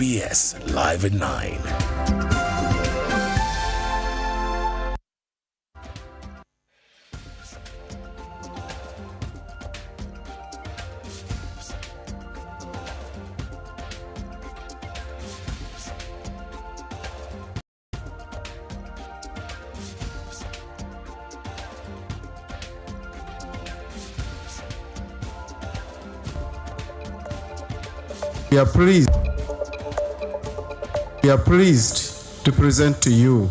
NBS Live at 9. We are pleased to present to you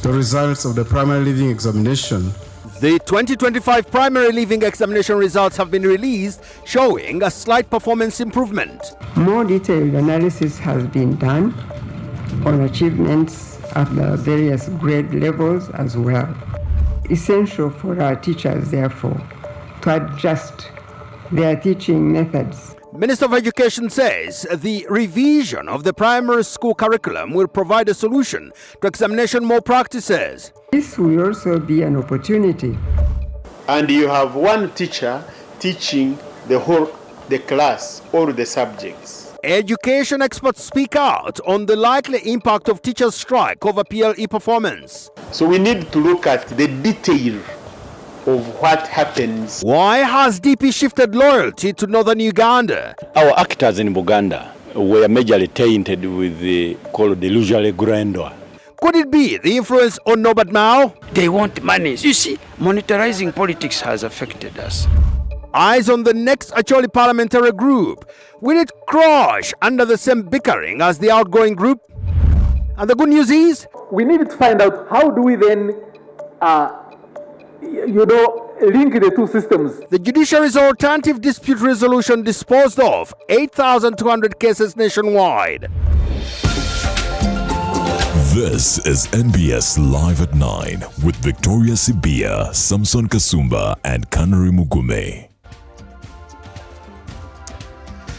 the results of the primary leaving examination. The 2025 primary leaving examination results have been released, showing a slight performance improvement. More detailed analysis has been done on achievements at the various grade levels as well. Essential for our teachers, therefore, to adjust their teaching methods. Minister of Education says the revision of the primary school curriculum will provide a solution to examination malpractices. This will also be an opportunity. And you have one teacher teaching the class, all the subjects. Education experts speak out on the likely impact of teachers' strike over PLE performance. So we need to look at the detail of what happens. Why has DP shifted loyalty to northern Uganda? Our actors in Buganda were majorly tainted with the called delusional grandeur. Could it be the influence on Norbert Mao? They want money. You see, monetarizing politics has affected us. Eyes on the next Acholi parliamentary group. Will it crush under the same bickering as the outgoing group? And the good news is, we need to find out how do we then link the two systems. The judiciary's alternative dispute resolution disposed of 8,200 cases nationwide. This is NBS Live at 9 with Victoria Sibia, Samson Kasumba, and Kanari Mugume.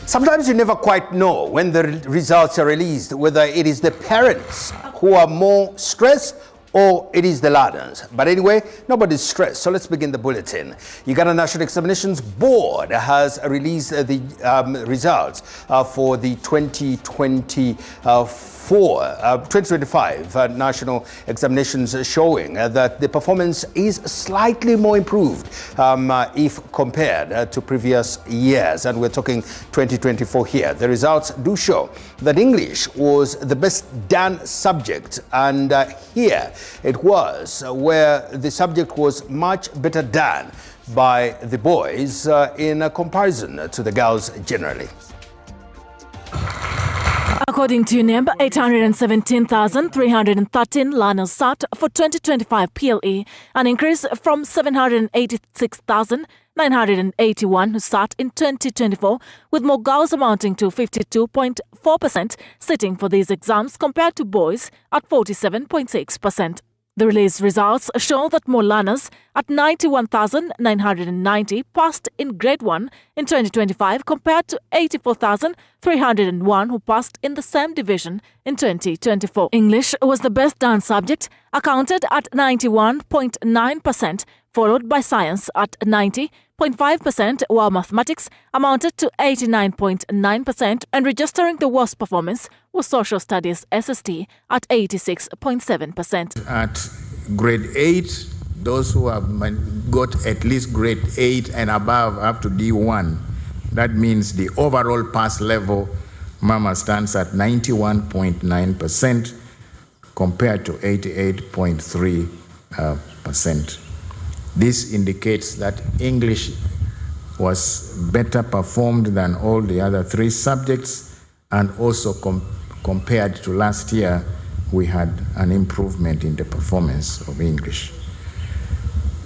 Sometimes you never quite know when the results are released, whether it is the parents who are more stressed or it is the learners. But anyway, nobody's stressed. So let's begin the bulletin. Uganda National Examinations Board has released the results for the 2025 national examinations, showing that the performance is slightly more improved if compared to previous years. And we're talking 2024 here. The results do show that English was the best done subject, and here it was where the subject was much better done by the boys in comparison to the girls generally. According to NEB, 817,313 learners sat for 2025 PLE, an increase from 786,981 who sat in 2024, with more girls amounting to 52.4% sitting for these exams compared to boys at 47.6%. The released results show that more learners at 91,990 passed in Grade 1 in 2025 compared to 84,301 who passed in the same division in 2024. English was the best done subject, accounted at 91.9%, followed by science at 90.5%, while mathematics amounted to 89.9%, and registering the worst performance was social studies SST at 86.7%. At grade 8, those who have got at least grade 8 and above up to D1, that means the overall pass level, Mama stands at 91.9% compared to 88.3%. This indicates that English was better performed than all the other three subjects, and also compared to last year, we had an improvement in the performance of English.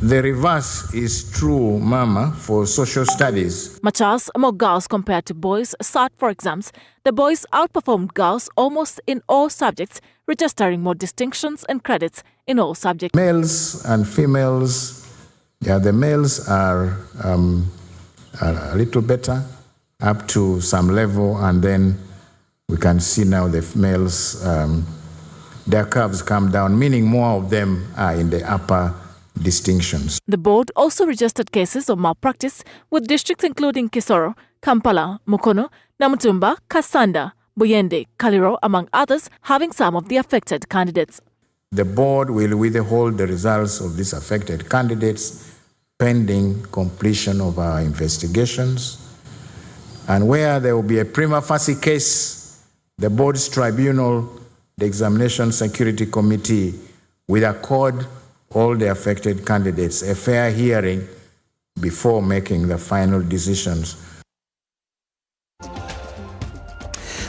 The reverse is true, Mama, for social studies. Much as more girls compared to boys sat for exams, the boys outperformed girls almost in all subjects, registering more distinctions and credits in all subjects. Males and females, the males are a little better up to some level, and then we can see now the males, their curves come down, meaning more of them are in the upper distinctions. The board also registered cases of malpractice with districts including Kisoro, Kampala, Mukono, Namutumba, Kasanda, Buyende, Kaliro, among others, having some of the affected candidates. The board will withhold the results of these affected candidates pending completion of our investigations. And where there will be a prima facie case, the board's tribunal, the Examination Security Committee, will accord all the affected candidates a fair hearing before making the final decisions.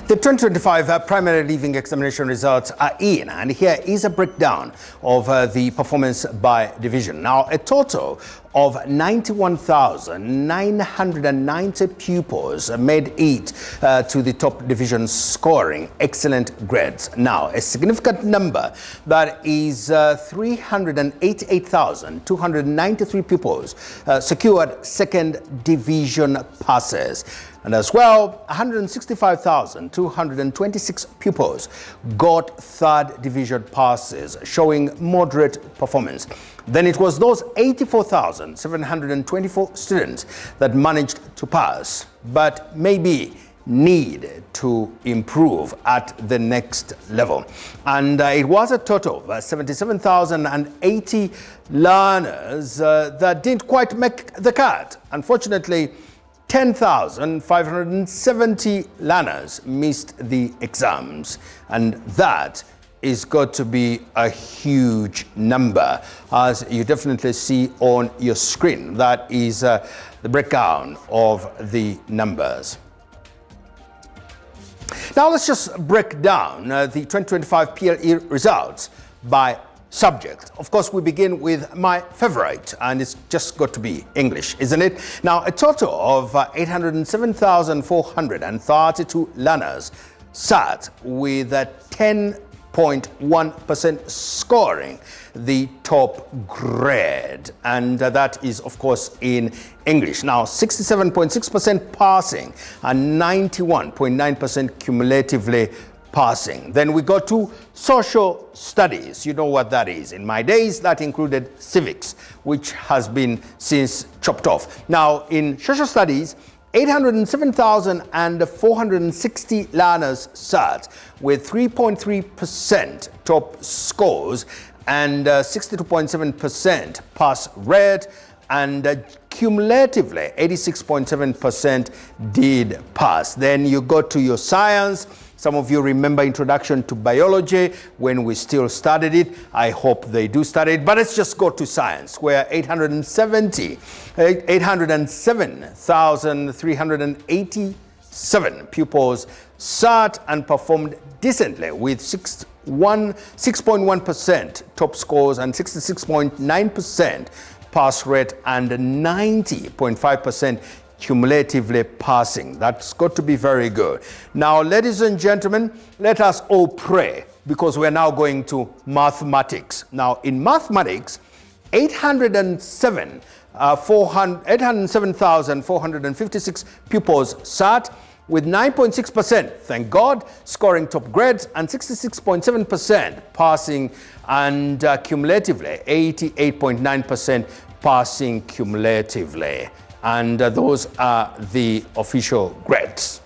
The 2025 primary leaving examination results are in, and here is a breakdown of the performance by division. Now, a total of 91,990 pupils made it to the top division, scoring excellent grades. Now, a significant number, that is 388,293 pupils secured second division passes. And as well, 165,226 pupils got third division passes, showing moderate performance. Then it was those 84,724 students that managed to pass, but maybe need to improve at the next level. And it was a total of 77,080 learners that didn't quite make the cut. Unfortunately, 10,570 learners missed the exams, and that is got to be a huge number, as you definitely see on your screen. That is the breakdown of the numbers. Now let's just break down the 2025 PLE results by subject. Of course, we begin with my favorite, and it's just got to be English, isn't it? Now, a total of 807,432 learners sat with a 10.1% scoring the top grade, and that is, of course, in English. Now, 67.6% passing and 91.9% cumulatively passing. Then we go to social studies. You know what that is. In my days, that included civics, which has been since chopped off. Now, in social studies, 807,460 learners sat with 3.3% top scores and 62.7% pass rate, and cumulatively 86.7% did pass. Then you go to your science. Some of you remember Introduction to Biology when we still studied it. I hope they do study it. But let's just go to science, where 807,387 pupils sat and performed decently with 6.1% top scores and 66.9% pass rate and 90.5% cumulatively passing. That's got to be very good. Now, ladies and gentlemen, let us all pray, because we're now going to mathematics. Now, in mathematics, 807,456 pupils sat with 9.6%, thank God, scoring top grades, and 66.7% passing, and cumulatively 88.9% passing cumulatively. And those are the official grades.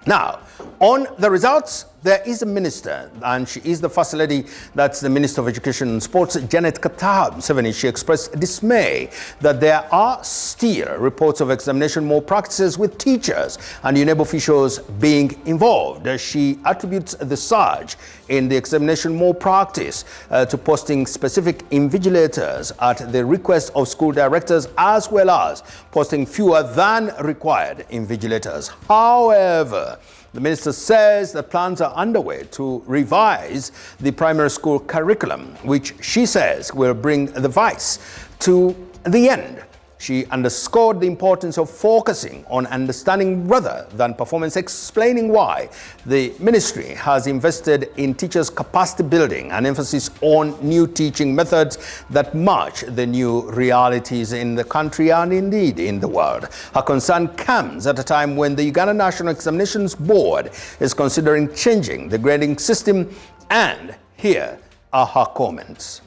Now, on the results, there is a minister, and she is the First Lady. That's the Minister of Education and Sports, Janet Katahab Museveni. She expressed dismay that there are still reports of examination malpractices with teachers and UNEB officials being involved. She attributes the surge in the examination malpractice to posting specific invigilators at the request of school directors, as well as posting fewer than required invigilators. However, the minister says that plans are underway to revise the primary school curriculum, which she says will bring the vice to the end. She underscored the importance of focusing on understanding rather than performance, explaining why the ministry has invested in teachers' capacity building and emphasis on new teaching methods that match the new realities in the country and indeed in the world. Her concern comes at a time when the Uganda National Examinations Board is considering changing the grading system, and here are her comments.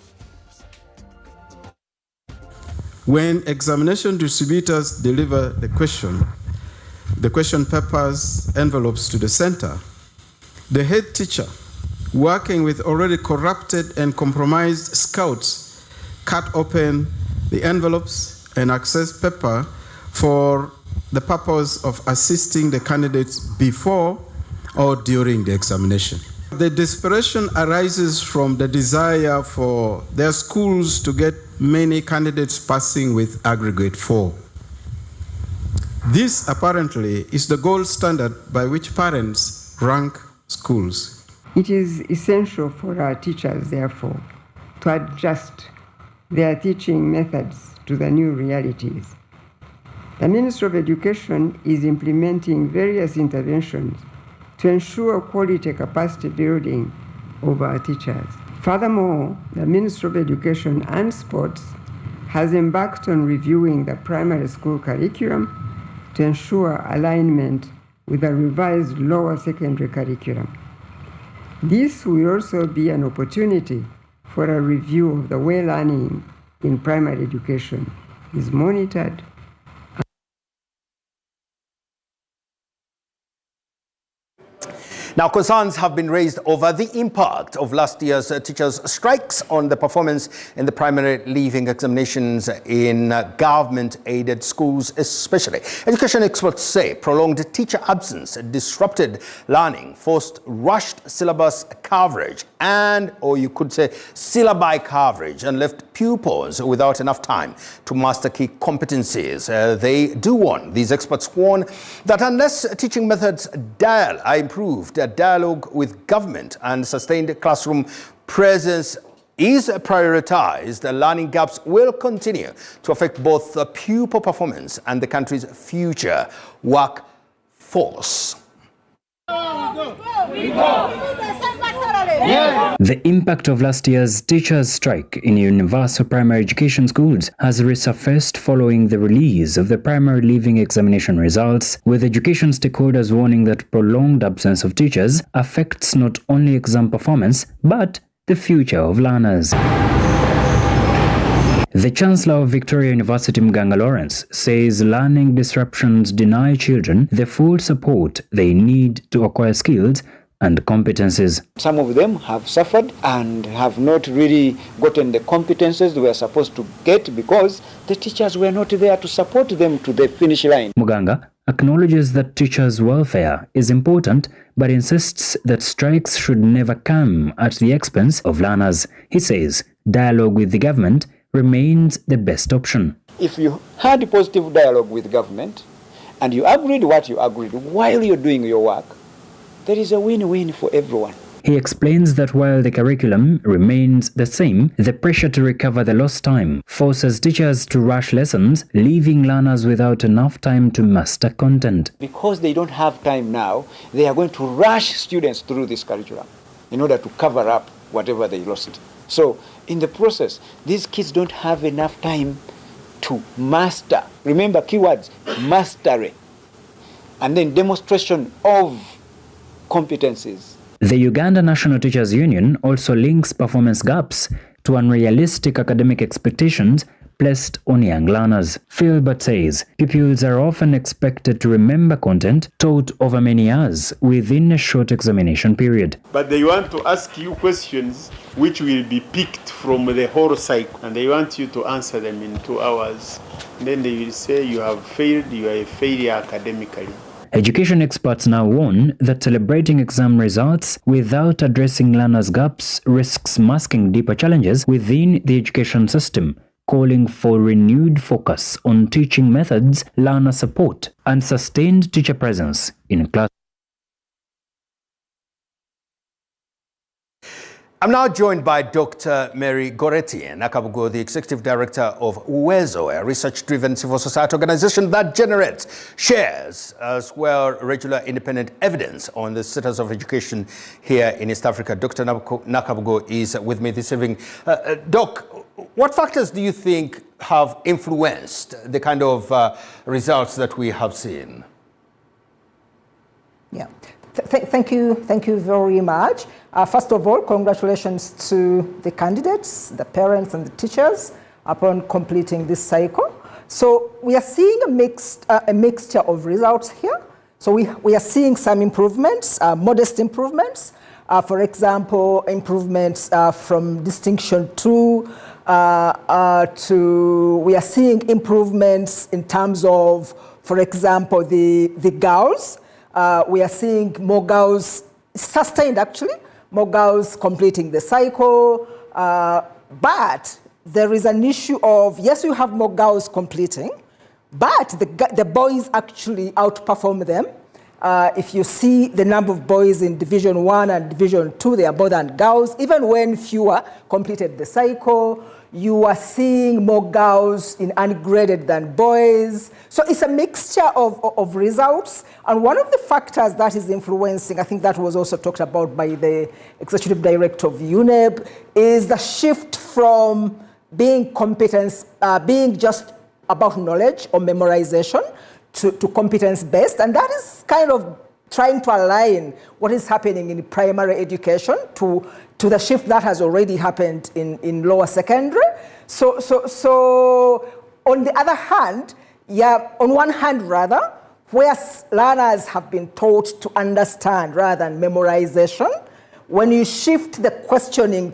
When examination distributors deliver the question papers, envelopes to the center, The head teacher, working with already corrupted and compromised scouts, cut open the envelopes and accessed paper for the purpose of assisting the candidates before or during the examination. The desperation arises from the desire for their schools to get many candidates passing with aggregate 4. This apparently is the gold standard by which parents rank schools. It is essential for our teachers, therefore, to adjust their teaching methods to the new realities. The Ministry of Education is implementing various interventions to ensure quality capacity building of our teachers. Furthermore, the Ministry of Education and Sports has embarked on reviewing the primary school curriculum to ensure alignment with the revised lower secondary curriculum. This will also be an opportunity for a review of the way learning in primary education is monitored. Now, concerns have been raised over the impact of last year's teachers' strikes on the performance in the primary leaving examinations in government-aided schools especially. Education experts say prolonged teacher absence disrupted learning, forced rushed syllabus coverage or you could say syllabi coverage, and left pupils without enough time to master key competencies. They do warn, these experts warn, that unless teaching methods are improved, dialogue with government and sustained classroom presence is prioritized, the learning gaps will continue to affect both the pupil performance and the country's future workforce. The impact of last year's teachers' strike in universal primary education schools has resurfaced following the release of the primary leaving examination results, with education stakeholders warning that prolonged absence of teachers affects not only exam performance but the future of learners. The Chancellor of Victoria University, Mganga Lawrence, says learning disruptions deny children the full support they need to acquire skills and competencies. Some of them have suffered and have not really gotten the competences they were supposed to get because the teachers were not there to support them to the finish line. Muganga acknowledges that teachers' welfare is important, but insists that strikes should never come at the expense of learners. He says dialogue with the government remains the best option. If you had a positive dialogue with government and you agreed what you agreed while you're doing your work, there is a win-win for everyone. He explains that while the curriculum remains the same, the pressure to recover the lost time forces teachers to rush lessons, leaving learners without enough time to master content. Because they don't have time now, they are going to rush students through this curriculum in order to cover up whatever they lost. So, in the process, these kids don't have enough time to master. Remember keywords, mastery, and then demonstration of competencies. The Uganda National Teachers Union also links performance gaps to unrealistic academic expectations placed on young learners. Philbert says pupils are often expected to remember content taught over many years within a short examination period. But they want to ask you questions which will be picked from the whole cycle, and they want you to answer them in 2 hours. And then they will say you have failed, you are a failure academically. Education experts now warn that celebrating exam results without addressing learners' gaps risks masking deeper challenges within the education system, calling for renewed focus on teaching methods, learner support, and sustained teacher presence in class. I'm now joined by Dr. Mary Goretti Nakabugo, the Executive Director of Uwezo, a research-driven civil society organization that generates, shares, as well regular independent evidence on the status of education here in East Africa. Dr. Nakabugo is with me this evening. Doc, what factors do you think have influenced the kind of results that we have seen? Yeah. Thank you very much. First of all, congratulations to the candidates, the parents and the teachers upon completing this cycle. So we are seeing a mixture of results here. So we are seeing some improvements, modest improvements. For example, improvements from distinction 2 to, we are seeing improvements in terms of, for example, the girls. We are seeing more girls, sustained actually, more girls completing the cycle. But there is an issue of, yes, you have more girls completing, but the boys actually outperform them. If you see the number of boys in Division 1 and Division 2, they are more than girls. Even when fewer completed the cycle, you are seeing more girls in ungraded than boys. So it's a mixture of results. And one of the factors that is influencing, I think that was also talked about by the Executive Director of UNEB, is the shift from being competence, being just about knowledge or memorization to competence-based. And that is kind of trying to align what is happening in primary education to the shift that has already happened in lower secondary. So on the other hand, on one hand rather, where learners have been taught to understand rather than memorization, when you shift the questioning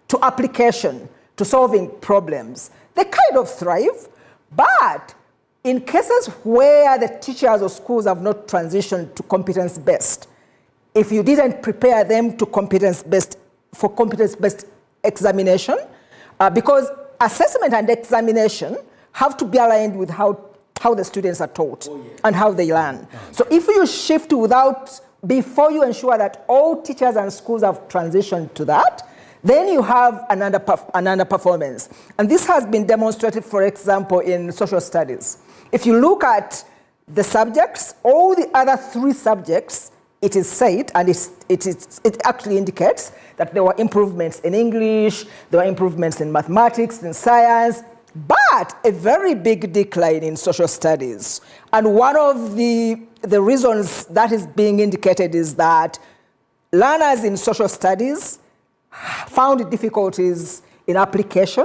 to application, to solving problems, they kind of thrive. But in cases where the teachers or schools have not transitioned to competence-based, if you didn't prepare them to competence-based examination, because assessment and examination have to be aligned with how the students are taught and how they learn. So if you shift before you ensure that all teachers and schools have transitioned to that, then you have an underperformance. And this has been demonstrated, for example, in social studies. If you look at the subjects, all the other 3 subjects, it is said, and it actually indicates that there were improvements in English, there were improvements in mathematics, in science, but a very big decline in social studies. And one of the reasons that is being indicated is that learners in social studies found difficulties in application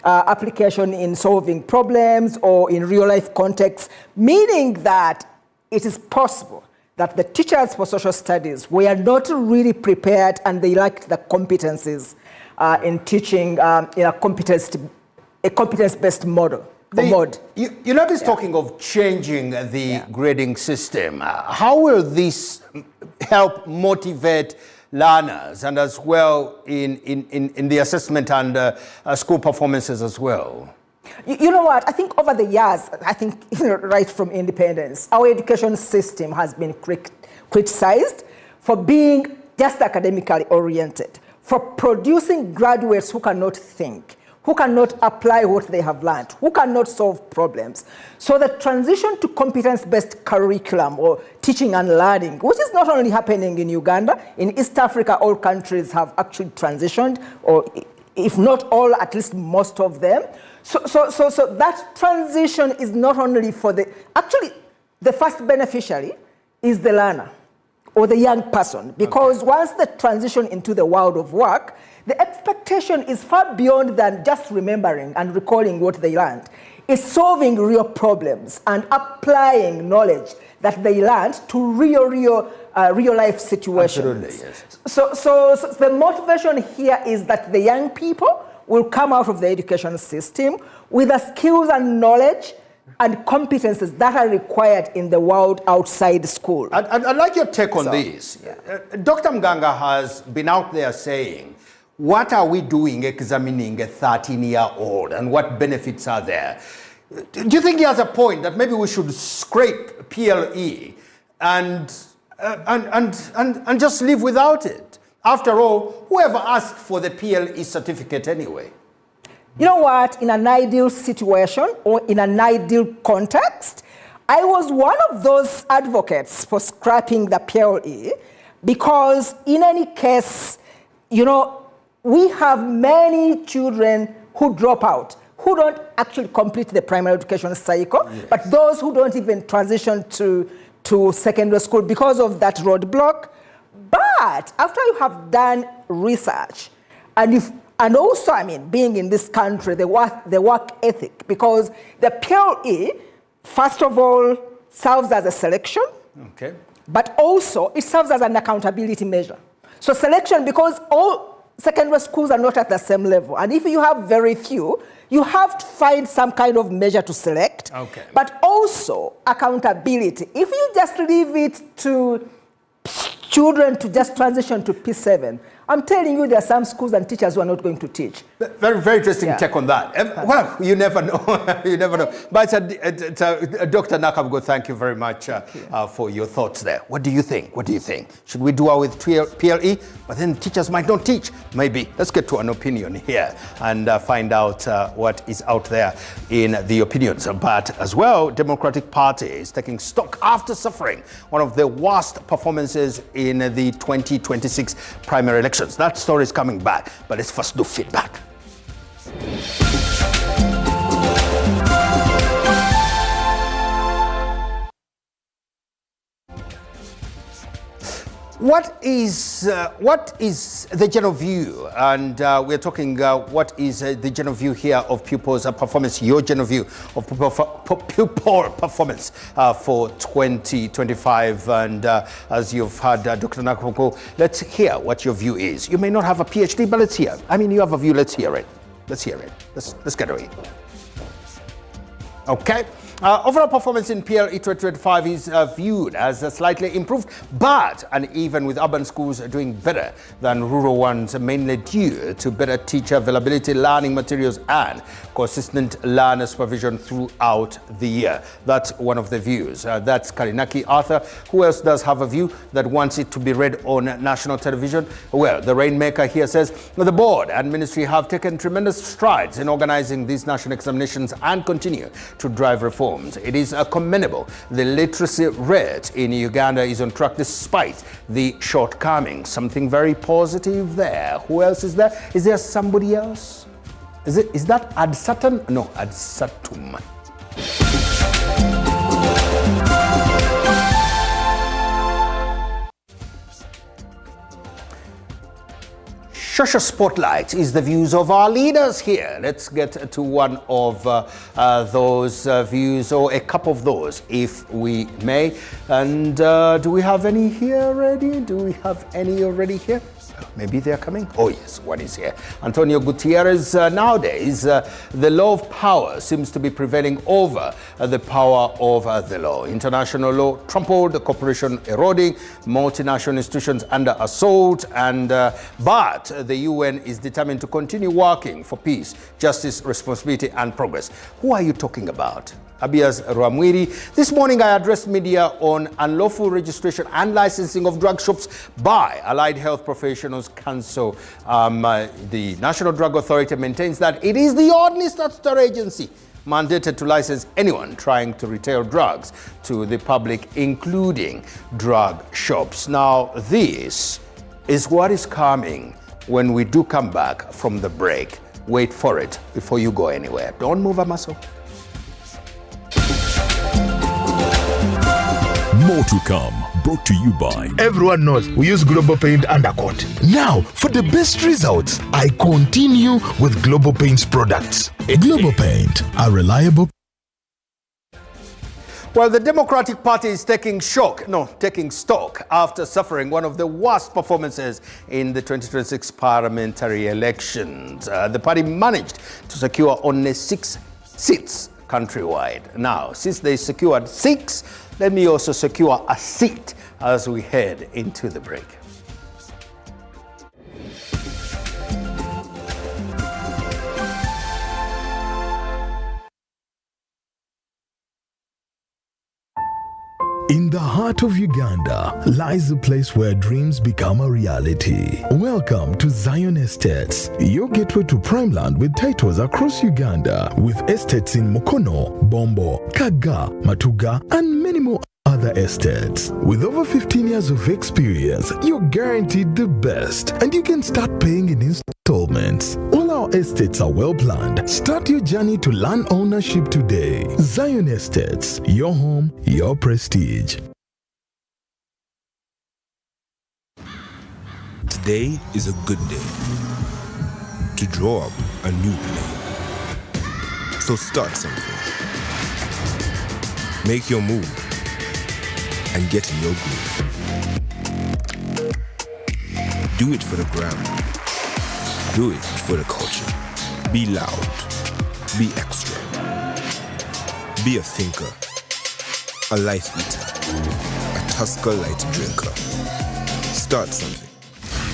in solving problems or in real-life contexts, meaning that it is possible that the teachers for social studies were not really prepared and they lacked the competencies in teaching in a competence-based model. UNEB is talking of changing the grading system. How will this help motivate learners and as well in the assessment and school performances as well? You know what, I think over the years, right from independence, our education system has been criticized for being just academically oriented, for producing graduates who cannot think, who cannot apply what they have learned, who cannot solve problems. So the transition to competence-based curriculum or teaching and learning, which is not only happening in Uganda, in East Africa, all countries have actually transitioned, or if not all, at least most of them. So that transition is not only for actually the first beneficiary is the learner or the young person, because once the transition into the world of work, the expectation is far beyond than just remembering and recalling what they learned. It's solving real problems and applying knowledge that they learned to real life situations. Absolutely, yes. So the motivation here is that the young people will come out of the education system with the skills and knowledge and competences that are required in the world outside school. I'd like your take on this. Dr. Mganga has been out there saying, what are we doing examining a 13-year-old and what benefits are there? Do you think he has a point that maybe we should scrape PLE and just live without it? After all, whoever asked for the PLE certificate anyway? You know what, in an ideal situation or in an ideal context, I was one of those advocates for scrapping the PLE because in any case, you know, we have many children who drop out, who don't actually complete the primary education cycle, but those who don't even transition to secondary school because of that roadblock. But after you have done research, and also, I mean, being in this country, the work ethic, because the PLE, first of all, serves as a selection Okay. But also, it serves as an accountability measure. So selection, because all secondary schools are not at the same level, and if you have very few, you have to find some kind of measure to select. Okay. But also accountability. If you just leave it to children to just transition to P7, I'm telling you, there are some schools and teachers who are not going to teach. Very, very interesting take on that. Well, you never know. You never know. But Dr. Nakamgo, thank you very much for your thoughts there. What do you think? What do you think? Should we do away with PLE? But then teachers might not teach. Maybe. Let's get to an opinion here and find out what is out there in the opinions. But as well, Democratic Party is taking stock after suffering one of the worst performances in the 2026 primary elections. That story is coming back, but let's first do feedback. What is the general view? And we're talking what is the general view here of pupils' performance, your general view of pupil performance for 2025. And as you've heard Dr. Nakamgo, let's hear what your view is. You may not have a PhD, but let's hear. I mean, you have a view, let's hear it. Let's hear it. Let's get away. Okay. Overall performance in PLE 2025 is viewed as slightly improved, but even with urban schools doing better than rural ones, mainly due to better teacher availability, learning materials, and consistent learner supervision throughout the year. That's one of the views. That's Karinaki Arthur. Who else does have a view that wants it to be read on national television? Well, the Rainmaker here says, the board and ministry have taken tremendous strides in organizing these national examinations and continue to drive reform. It is commendable. The literacy rate in Uganda is on track despite the shortcomings. Something very positive there. Who else is there? Is there somebody else? Is that Ad Satan? No, Ad Satum. Social Spotlight is the views of our leaders here. Let's get to one of those views, or a couple of those, if we may. And do we have any here already? Do we have any already here? Maybe they're coming. Oh yes, one is here. Antonio Gutierrez. Nowadays, the law of power seems to be prevailing over the power of the law. International law trampled, cooperation eroding, multinational institutions under assault, and but the UN is determined to continue working for peace, justice, responsibility, and progress. Who are you talking about? Abias Ramwiri. This morning I addressed media on unlawful registration and licensing of drug shops by Allied Health Professionals Council. The National Drug Authority maintains that it is the only statutory agency mandated to license anyone trying to retail drugs to the public, including drug shops. Now, this is what is coming when we do come back from the break. Wait for it before you go anywhere. Don't move a muscle. More to come, brought to you by... Everyone knows we use Global Paint Undercoat. Now, for the best results, I continue with Global Paint's products. Global Paint, a reliable... Well, the Democratic Party is taking stock after suffering one of the worst performances in the 2026 parliamentary elections. The party managed to secure only 6 seats countrywide. Now, since they secured 6, let me also secure a seat as we head into the break. In the heart of Uganda lies a place where dreams become a reality. Welcome to Zion Estates, your gateway to prime land with titles across Uganda, with estates in Mukono, Bombo, Kaga, Matuga, and many more other estates. With over 15 years of experience, you're guaranteed the best, and you can start paying in installments. All our estates are well planned. Start your journey to land ownership today. Zion Estates, your home, your prestige. Today is a good day to draw up a new play. So start something. Make your move. and get in your groove. Do it for the gram. Do it for the culture. Be loud. Be extra. Be a thinker. A life eater. A Tusker light drinker. Start something.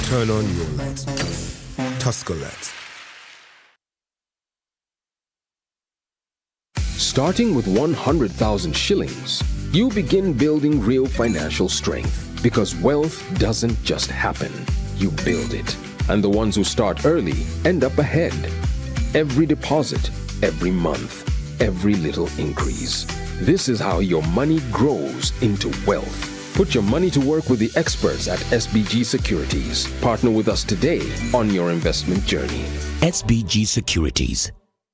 Turn on your light. Tusker Light. Starting with 100,000 shillings, you begin building real financial strength, because wealth doesn't just happen. You build it. And the ones who start early end up ahead. Every deposit, every month, every little increase. This is how your money grows into wealth. Put your money to work with the experts at SBG Securities. Partner with us today on your investment journey. SBG Securities.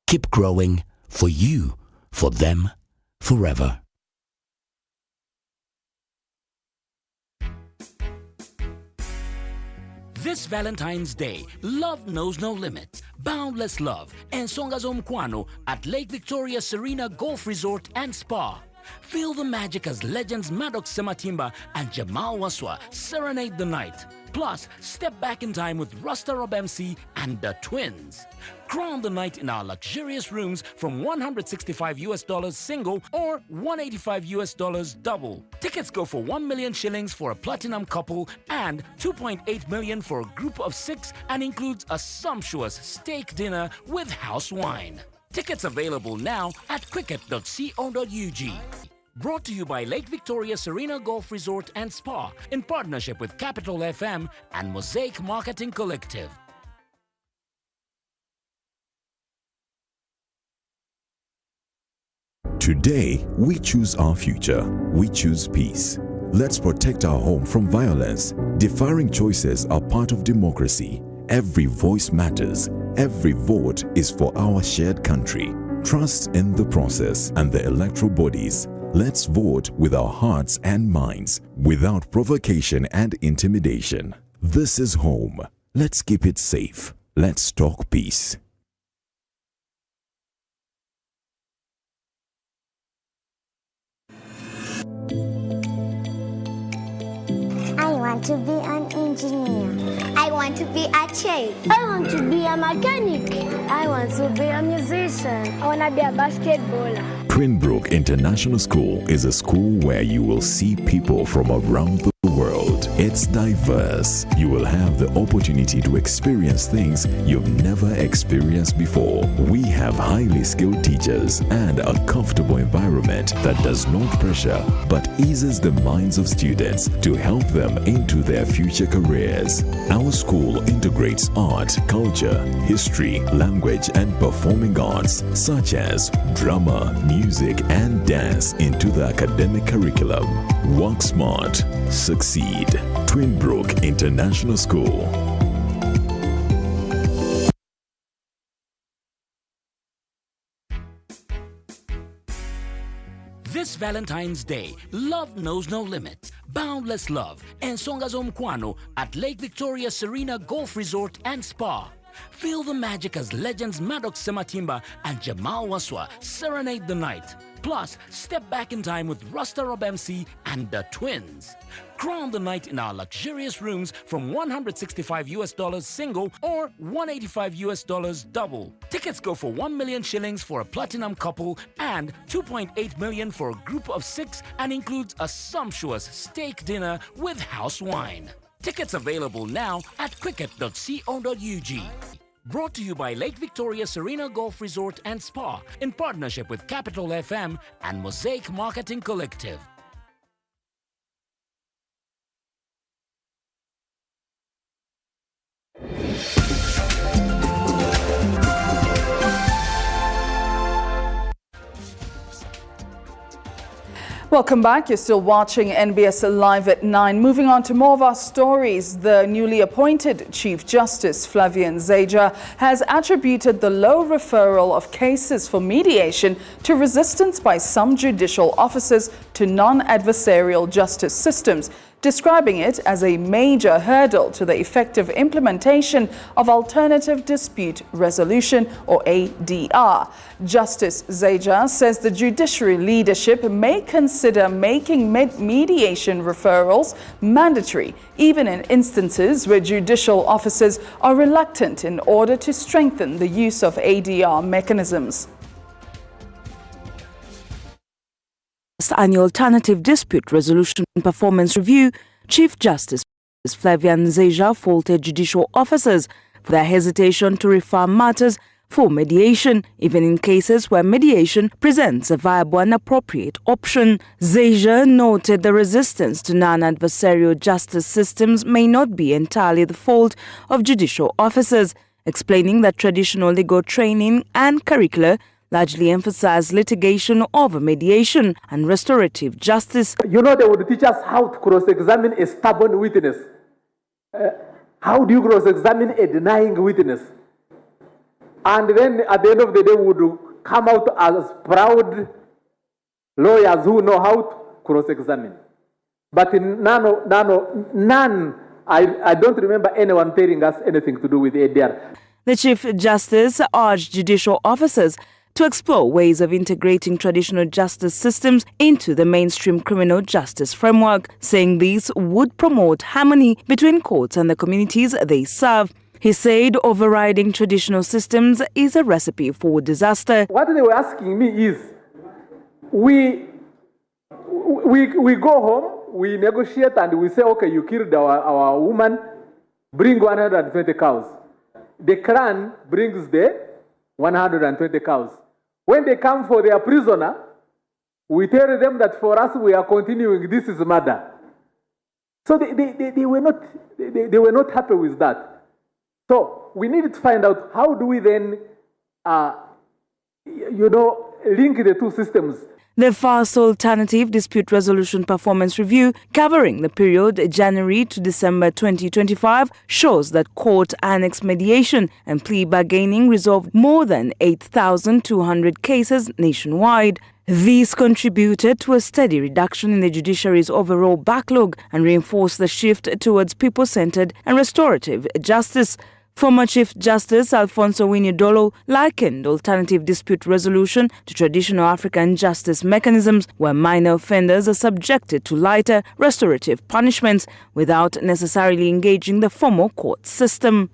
Keep growing for you, for them, forever. This Valentine's Day, love knows no limit. Boundless love and Ensonga Zomkwano at Lake Victoria Serena Golf Resort and Spa. Feel the magic as legends Maddox Sematimba and Jamal Waswa serenade the night. Plus, step back in time with Rasta Rob MC and the Twins. Crown the night in our luxurious rooms from $165 single or $185 double. Tickets go for 1 million shillings for a platinum couple and 2.8 million for a group of 6 and includes a sumptuous steak dinner with house wine. Tickets available now at cricket.co.ug. Brought to you by Lake Victoria Serena Golf Resort and Spa in partnership with Capital FM and Mosaic Marketing Collective. Today, we choose our future. We choose peace. Let's protect our home from violence. Differing choices are part of democracy. Every voice matters. Every vote is for our shared country. Trust in the process and the electoral bodies. Let's vote with our hearts and minds, without provocation and intimidation. This is home. Let's keep it safe. Let's talk peace. I want to be an engineer. I want to be a chef. I want to be a mechanic. I want to be a musician. I want to be a basketballer. Twinbrook International School is a school where you will see people from around the world. It's diverse. You will have the opportunity to experience things you've never experienced before. We have highly skilled teachers and a comfortable environment that does not pressure but eases the minds of students to help them into their future careers. Our school integrates art, culture, history, language, and performing arts such as drama, music, and dance into the academic curriculum. Work smart, succeed. Twinbrook International School. This Valentine's Day, love knows no limit. Boundless love and Ensonga Zomkwano at Lake Victoria Serena Golf Resort and Spa. Feel the magic as legends Maddox Sematimba and Jamal Waswa serenade the night. Plus, step back in time with Rasta Rob MC and the Twins. Crown the night in our luxurious rooms from $165 single or $185 double. Tickets go for 1 million shillings for a platinum couple and 2.8 million for a group of 6 and includes a sumptuous steak dinner with house wine. Tickets available now at cricket.co.ug. Brought to you by Lake Victoria Serena Golf Resort and Spa in partnership with Capital FM and Mosaic Marketing Collective. Welcome back. You're still watching NBS Live at 9. Moving on to more of our stories. The newly appointed Chief Justice, Flavian Zeja, has attributed the low referral of cases for mediation to resistance by some judicial officers to non-adversarial justice systems. describing it as a major hurdle to the effective implementation of Alternative Dispute Resolution, or ADR. Justice Zeja says the judiciary leadership may consider making mediation referrals mandatory, even in instances where judicial officers are reluctant, in order to strengthen the use of ADR mechanisms. Annual Alternative Dispute Resolution Performance Review, Chief Justice Flavian Zeja faulted judicial officers for their hesitation to refer matters for mediation, even in cases where mediation presents a viable and appropriate option. Zeja noted the resistance to non-adversarial justice systems may not be entirely the fault of judicial officers, explaining that traditional legal training and curricula largely emphasize litigation over mediation and restorative justice. You know, they would teach us how to cross-examine a stubborn witness. How do you cross-examine a denying witness? And then at the end of the day, we would come out as proud lawyers who know how to cross-examine. But in none, I don't remember anyone telling us anything to do with ADR. The Chief Justice urged judicial officers to explore ways of integrating traditional justice systems into the mainstream criminal justice framework, saying this would promote harmony between courts and the communities they serve. He said overriding traditional systems is a recipe for disaster. What they were asking me is, we go home, we negotiate, and we say, okay, you killed our woman, bring 120 cows. The clan brings the 120 cows. When they come for their prisoner, we tell them that for us we are continuing, this is murder. So they were not happy with that. So we needed to find out how do we then, link the two systems. The first Alternative Dispute Resolution Performance Review, covering the period January to December 2025, shows that court annex mediation and plea bargaining resolved more than 8,200 cases nationwide. These contributed to a steady reduction in the judiciary's overall backlog and reinforced the shift towards people-centered and restorative justice. Former Chief Justice Alfonso Winyidolo likened alternative dispute resolution to traditional African justice mechanisms where minor offenders are subjected to lighter restorative punishments without necessarily engaging the formal court system.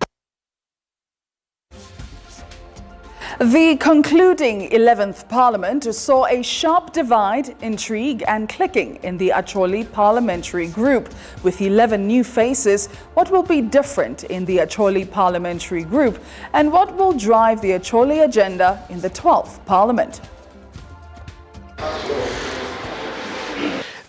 The concluding 11th Parliament saw a sharp divide, intrigue and clicking in the Acholi parliamentary group. With 11 new faces, what will be different in the Acholi parliamentary group, and what will drive the Acholi agenda in the 12th Parliament?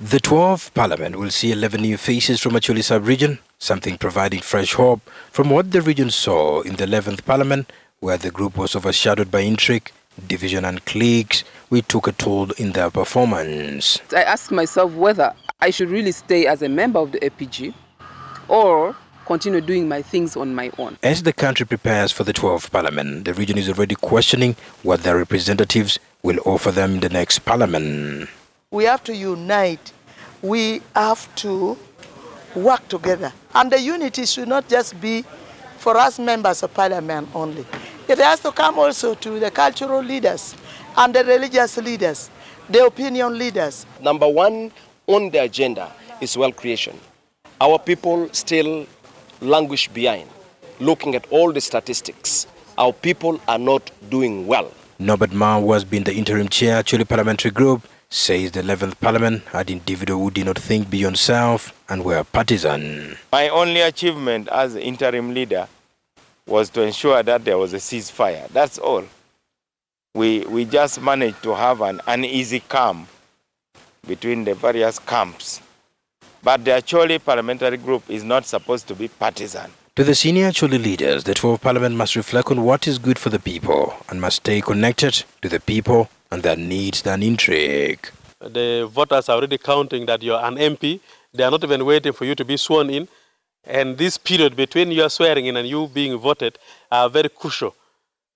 The 12th Parliament will see 11 new faces from Acholi sub-region, something providing fresh hope from what the region saw in the 11th Parliament, where the group was overshadowed by intrigue, division and cliques, which took a toll in their performance. I asked myself whether I should really stay as a member of the APG or continue doing my things on my own. As the country prepares for the 12th Parliament, the region is already questioning what their representatives will offer them in the next Parliament. We have to unite. We have to work together. And the unity should not just be for us members of Parliament only. It has to come also to the cultural leaders and the religious leaders, the opinion leaders. Number one on the agenda is wealth creation. Our people still languish behind. Looking at all the statistics, our people are not doing well. Norbert Mao, who has been the interim chair Acholi parliamentary group, says the 11th Parliament had individuals who did not think beyond self and were partisan. My only achievement as interim leader was to ensure that there was a ceasefire. That's all. We just managed to have an uneasy calm between the various camps. But the Acholi parliamentary group is not supposed to be partisan. To the senior Acholi leaders, the 12th Parliament must reflect on what is good for the people and must stay connected to the people and their needs than intrigue. The voters are already counting that you're an MP. They are not even waiting for you to be sworn in. And this period between your swearing in and you being voted are very crucial,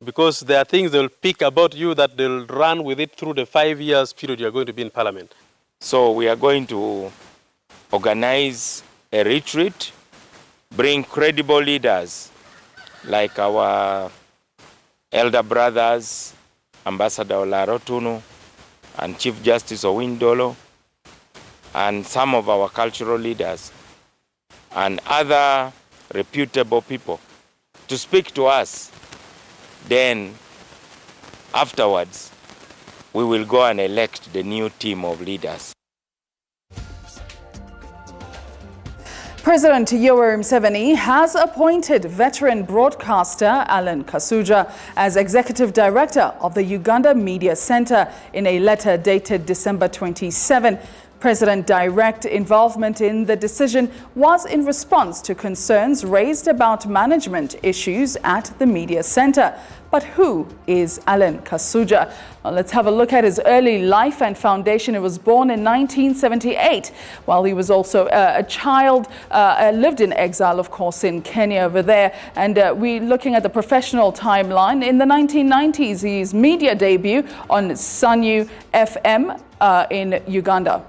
because there are things they'll pick about you that they'll run with it through the 5 years period you're going to be in Parliament. So we are going to organize a retreat, bring credible leaders like our elder brothers, Ambassador Olarotunu and Chief Justice Owindolo, and some of our cultural leaders and other reputable people to speak to us. Then afterwards, we will go and elect the new team of leaders. President Yoweri Museveni has appointed veteran broadcaster Alan Kasuja as Executive Director of the Uganda Media Centre in a letter dated December 27. President's direct involvement in the decision was in response to concerns raised about management issues at the media centre. But who is Alan Kasuja? Well, let's have a look at his early life and foundation. He was born in 1978. While he was also a child, lived in exile, of course, in Kenya over there. And we're looking at the professional timeline. In the 1990s, his media debut on Sanyu FM in Uganda.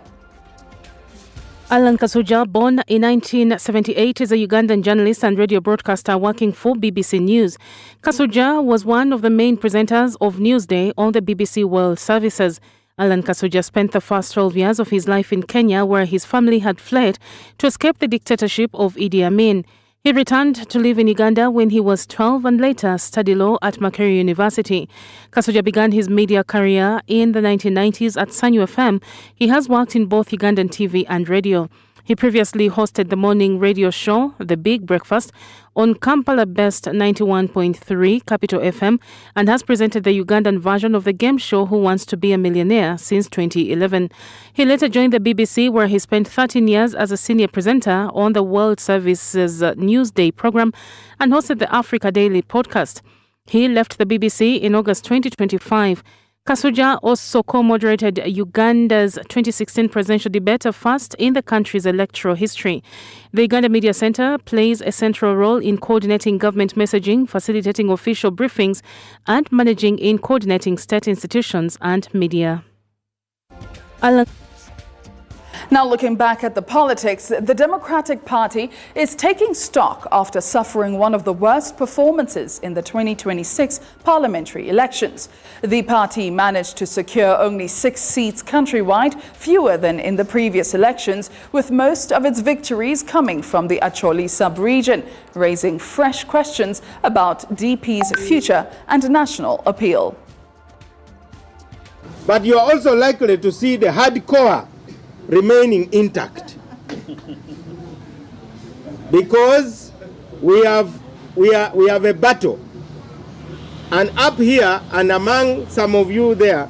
Alan Kasuja, born in 1978, is a Ugandan journalist and radio broadcaster working for BBC News. Kasuja was one of the main presenters of Newsday on the BBC World Services. Alan Kasuja spent the first 12 years of his life in Kenya, where his family had fled to escape the dictatorship of Idi Amin. He returned to live in Uganda when he was 12 and later studied law at Makerere University. Kasuja began his media career in the 1990s at Sanyu FM. He has worked in both Ugandan TV and radio. He previously hosted the morning radio show, The Big Breakfast, on Kampala-based 91.3 Capital FM and has presented the Ugandan version of the game show Who Wants to Be a Millionaire since 2011. He later joined the BBC, where he spent 13 years as a senior presenter on the World Services Newsday program and hosted the Africa Daily podcast. He left the BBC in August 2025. Kasuja also co-moderated Uganda's 2016 presidential debate, a first in the country's electoral history. The Uganda Media Centre plays a central role in coordinating government messaging, facilitating official briefings, and managing in coordinating state institutions and media. Now looking back at the politics, the Democratic Party is taking stock after suffering one of the worst performances in the 2026 parliamentary elections. The party managed to secure only 6 seats countrywide, fewer than in the previous elections, with most of its victories coming from the Acholi sub-region, raising fresh questions about DP's future and national appeal. But you are also likely to see the hardcore remaining intact, because we have a battle, and up here and among some of you there,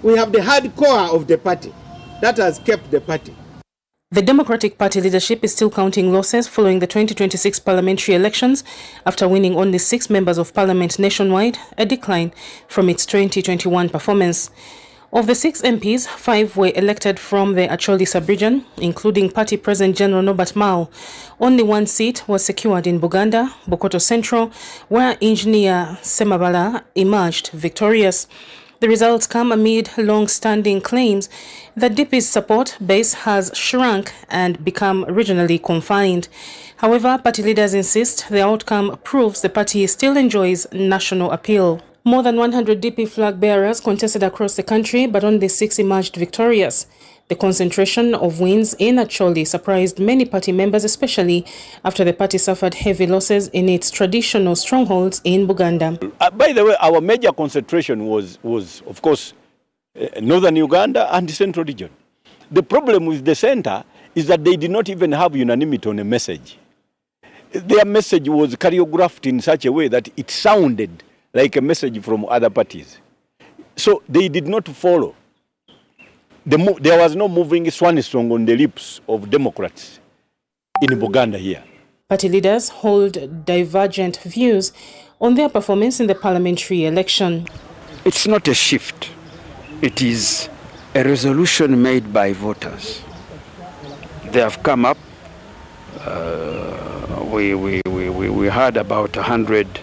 we have the hardcore of the party that has kept the party. The Democratic Party leadership is still counting losses following the 2026 parliamentary elections after winning only 6 members of parliament nationwide, a decline from its 2021 performance. Of the 6 MPs, 5 were elected from the Acholi sub-region, including Party President General Norbert Mao. Only 1 seat was secured in Buganda, Bokoto Central, where Engineer Semabala emerged victorious. The results come amid long-standing claims that DP's support base has shrunk and become regionally confined. However, party leaders insist the outcome proves the party still enjoys national appeal. More than 100 DP flag bearers contested across the country, but only 6 emerged victorious. The concentration of wins in Acholi surprised many party members, especially after the party suffered heavy losses in its traditional strongholds in Buganda. By the way, our major concentration was of course, northern Uganda and the central region. The problem with the center is that they did not even have unanimity on a message. Their message was choreographed in such a way that it sounded like a message from other parties. So they did not follow. There was no moving swan song on the lips of Democrats in Buganda here. Party leaders hold divergent views on their performance in the parliamentary election. It's not a shift. It is a resolution made by voters. They have come up. We had about 100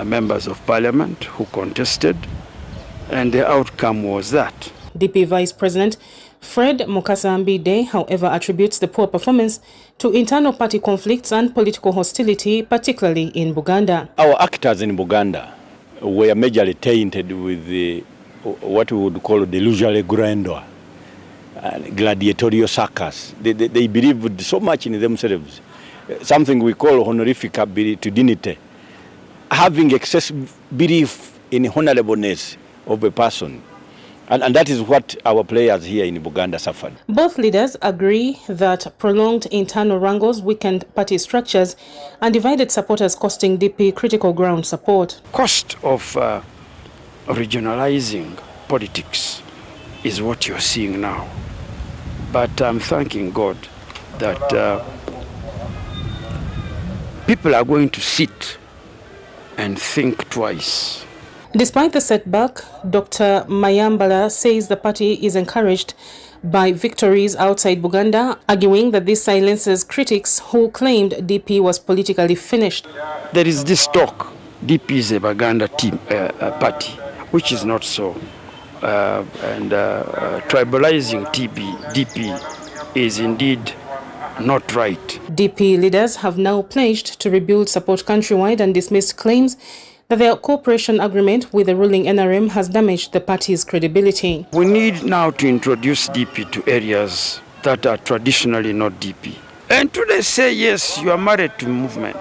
members of parliament who contested, and the outcome was that. DP Vice President Fred Mukasa-Ambide, however, attributes the poor performance to internal party conflicts and political hostility, particularly in Buganda. Our actors in Buganda were majorly tainted with what we would call the illusory grandeur, gladiatorial circus. They believed so much in themselves, something we call honorific to dignity, having excessive belief in honorableness of a person. And that is what our players here in Buganda suffered. Both leaders agree that prolonged internal wrangles weakened party structures and divided supporters, costing DP critical ground support. Cost of regionalizing politics is what you're seeing now. But I'm thanking God that people are going to sit and think twice. Despite the setback, Dr. Mayambala says the party is encouraged by victories outside Buganda, arguing that this silences critics who claimed DP was politically finished. There is this talk, DP is a Buganda team, party, which is not so. Tribalizing DP is indeed not right. DP leaders have now pledged to rebuild support countrywide and dismissed claims that their cooperation agreement with the ruling NRM has damaged the party's credibility. We need now to introduce DP to areas that are traditionally not DP. And today say, yes, you are married to movement.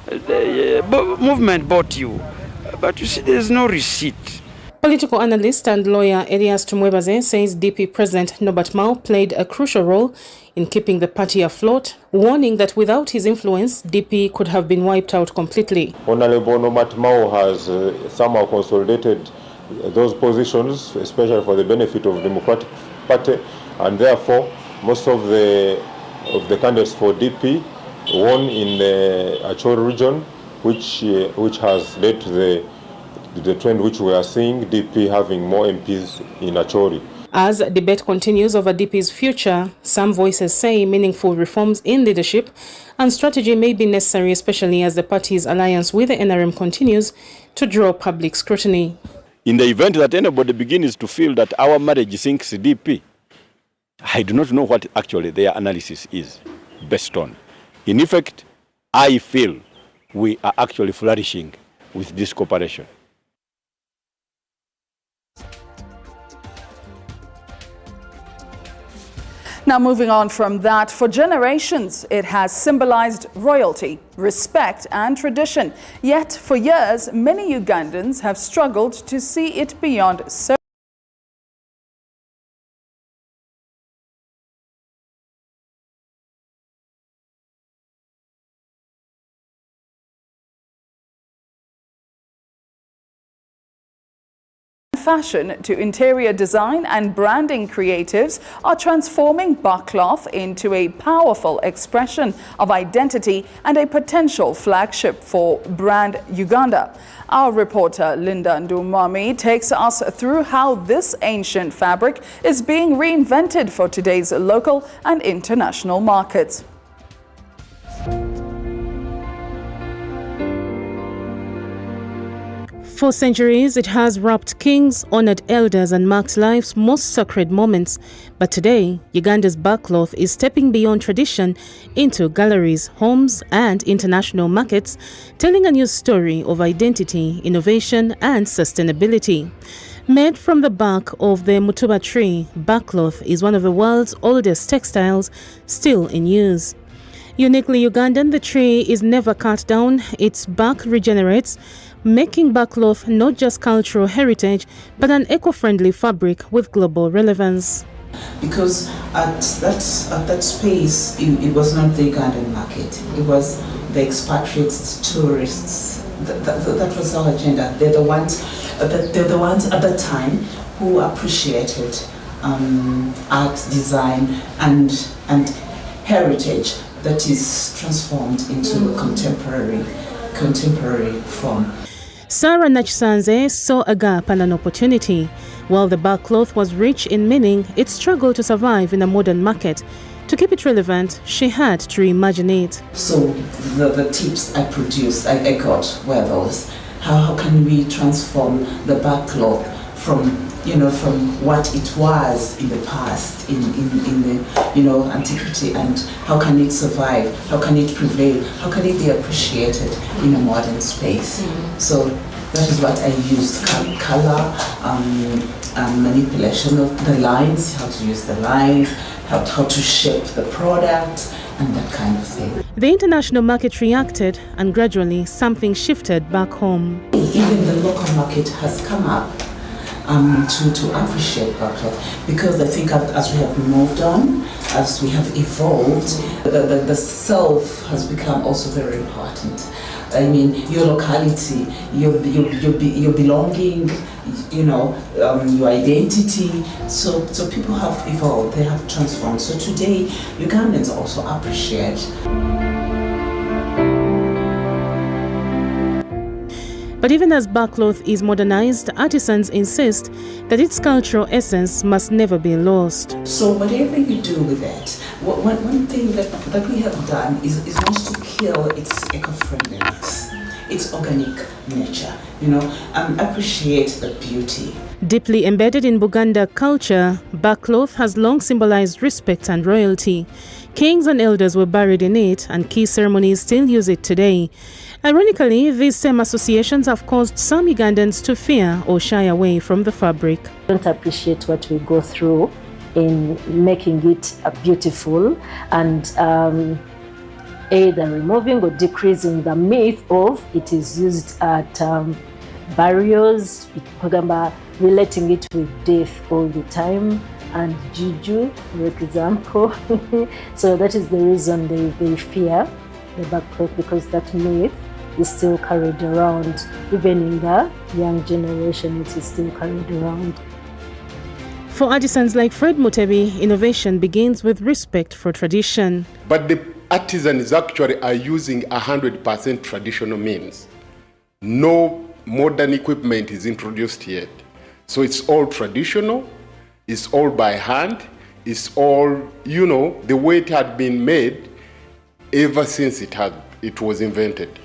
The movement bought you, but you see there's no receipt. Political analyst and lawyer Elias Tumwebaze says DP President Norbert Mao played a crucial role in keeping the party afloat, warning that without his influence, DP could have been wiped out completely. Honorable Norbert Mao has somehow consolidated those positions, especially for the benefit of the Democratic Party, and therefore most of the candidates for DP won in the Acholi region, which has led to the trend which we are seeing, DP having more MPs in Acholi. As debate continues over DP's future, some voices say meaningful reforms in leadership and strategy may be necessary, especially as the party's alliance with the NRM continues to draw public scrutiny. In the event that anybody begins to feel that our marriage sinks DP, I do not know what actually their analysis is based on. In effect, I feel we are actually flourishing with this cooperation. Now, moving on from that, for generations, it has symbolized royalty, respect, and tradition. Yet, for years, many Ugandans have struggled to see it beyond certain. Fashion to interior design and branding creatives are transforming barcloth into a powerful expression of identity and a potential flagship for brand Uganda. Our reporter Linda Ndumami takes us through how this ancient fabric is being reinvented for today's local and international markets. For centuries, it has wrapped kings, honored elders, and marked life's most sacred moments. But today, Uganda's barcloth is stepping beyond tradition into galleries, homes, and international markets, telling a new story of identity, innovation, and sustainability. Made from the bark of the mutuba tree, barcloth is one of the world's oldest textiles still in use. Uniquely Ugandan, the tree is never cut down, its bark regenerates, making barcloth not just cultural heritage, but an eco-friendly fabric with global relevance. Because at that space, it was not the Ugandan market, it was the expatriates, tourists. That was our agenda. They're the ones at that time who appreciated art, design, and heritage that is transformed into a contemporary form. Sarah Nachisanze saw a gap and an opportunity. While the barcloth was rich in meaning, it struggled to survive in a modern market. To keep it relevant, she had to reimagine it. So the tips I produced, I got were those. How can we transform the barcloth from from what it was in the past, in the, antiquity, and how can it survive, how can it prevail, how can it be appreciated in a modern space. So that is what I used, color, manipulation of the lines, how to use the lines, how to shape the product, and that kind of thing. The international market reacted, and gradually something shifted back home. Even the local market has come up to appreciate backcloth, because I think as we have moved on, as we have evolved, the self has become also very important. I mean, your locality, your belonging, your identity. So people have evolved, they have transformed. So today, Ugandans also appreciate. But even as backcloth is modernized, artisans insist that its cultural essence must never be lost. So whatever you do with it, one thing that we have done is not to kill its eco-friendliness, its organic nature, appreciate the beauty. Deeply embedded in Buganda culture, backcloth has long symbolized respect and royalty. Kings and elders were buried in it, and key ceremonies still use it today. Ironically, these same associations have caused some Ugandans to fear or shy away from the fabric. Don't appreciate what we go through in making it beautiful, and either removing or decreasing the myth of it is used at burials, relating it with death all the time, and juju, for example. So that is the reason they fear the backcloth, because that myth is still carried around. Even in the young generation, it is still carried around. For artisans like Fred Mutebi, innovation begins with respect for tradition. But the artisans actually are using 100% traditional means. No modern equipment is introduced yet. So it's all traditional, it's all by hand, it's all, the way it had been made ever since it was invented.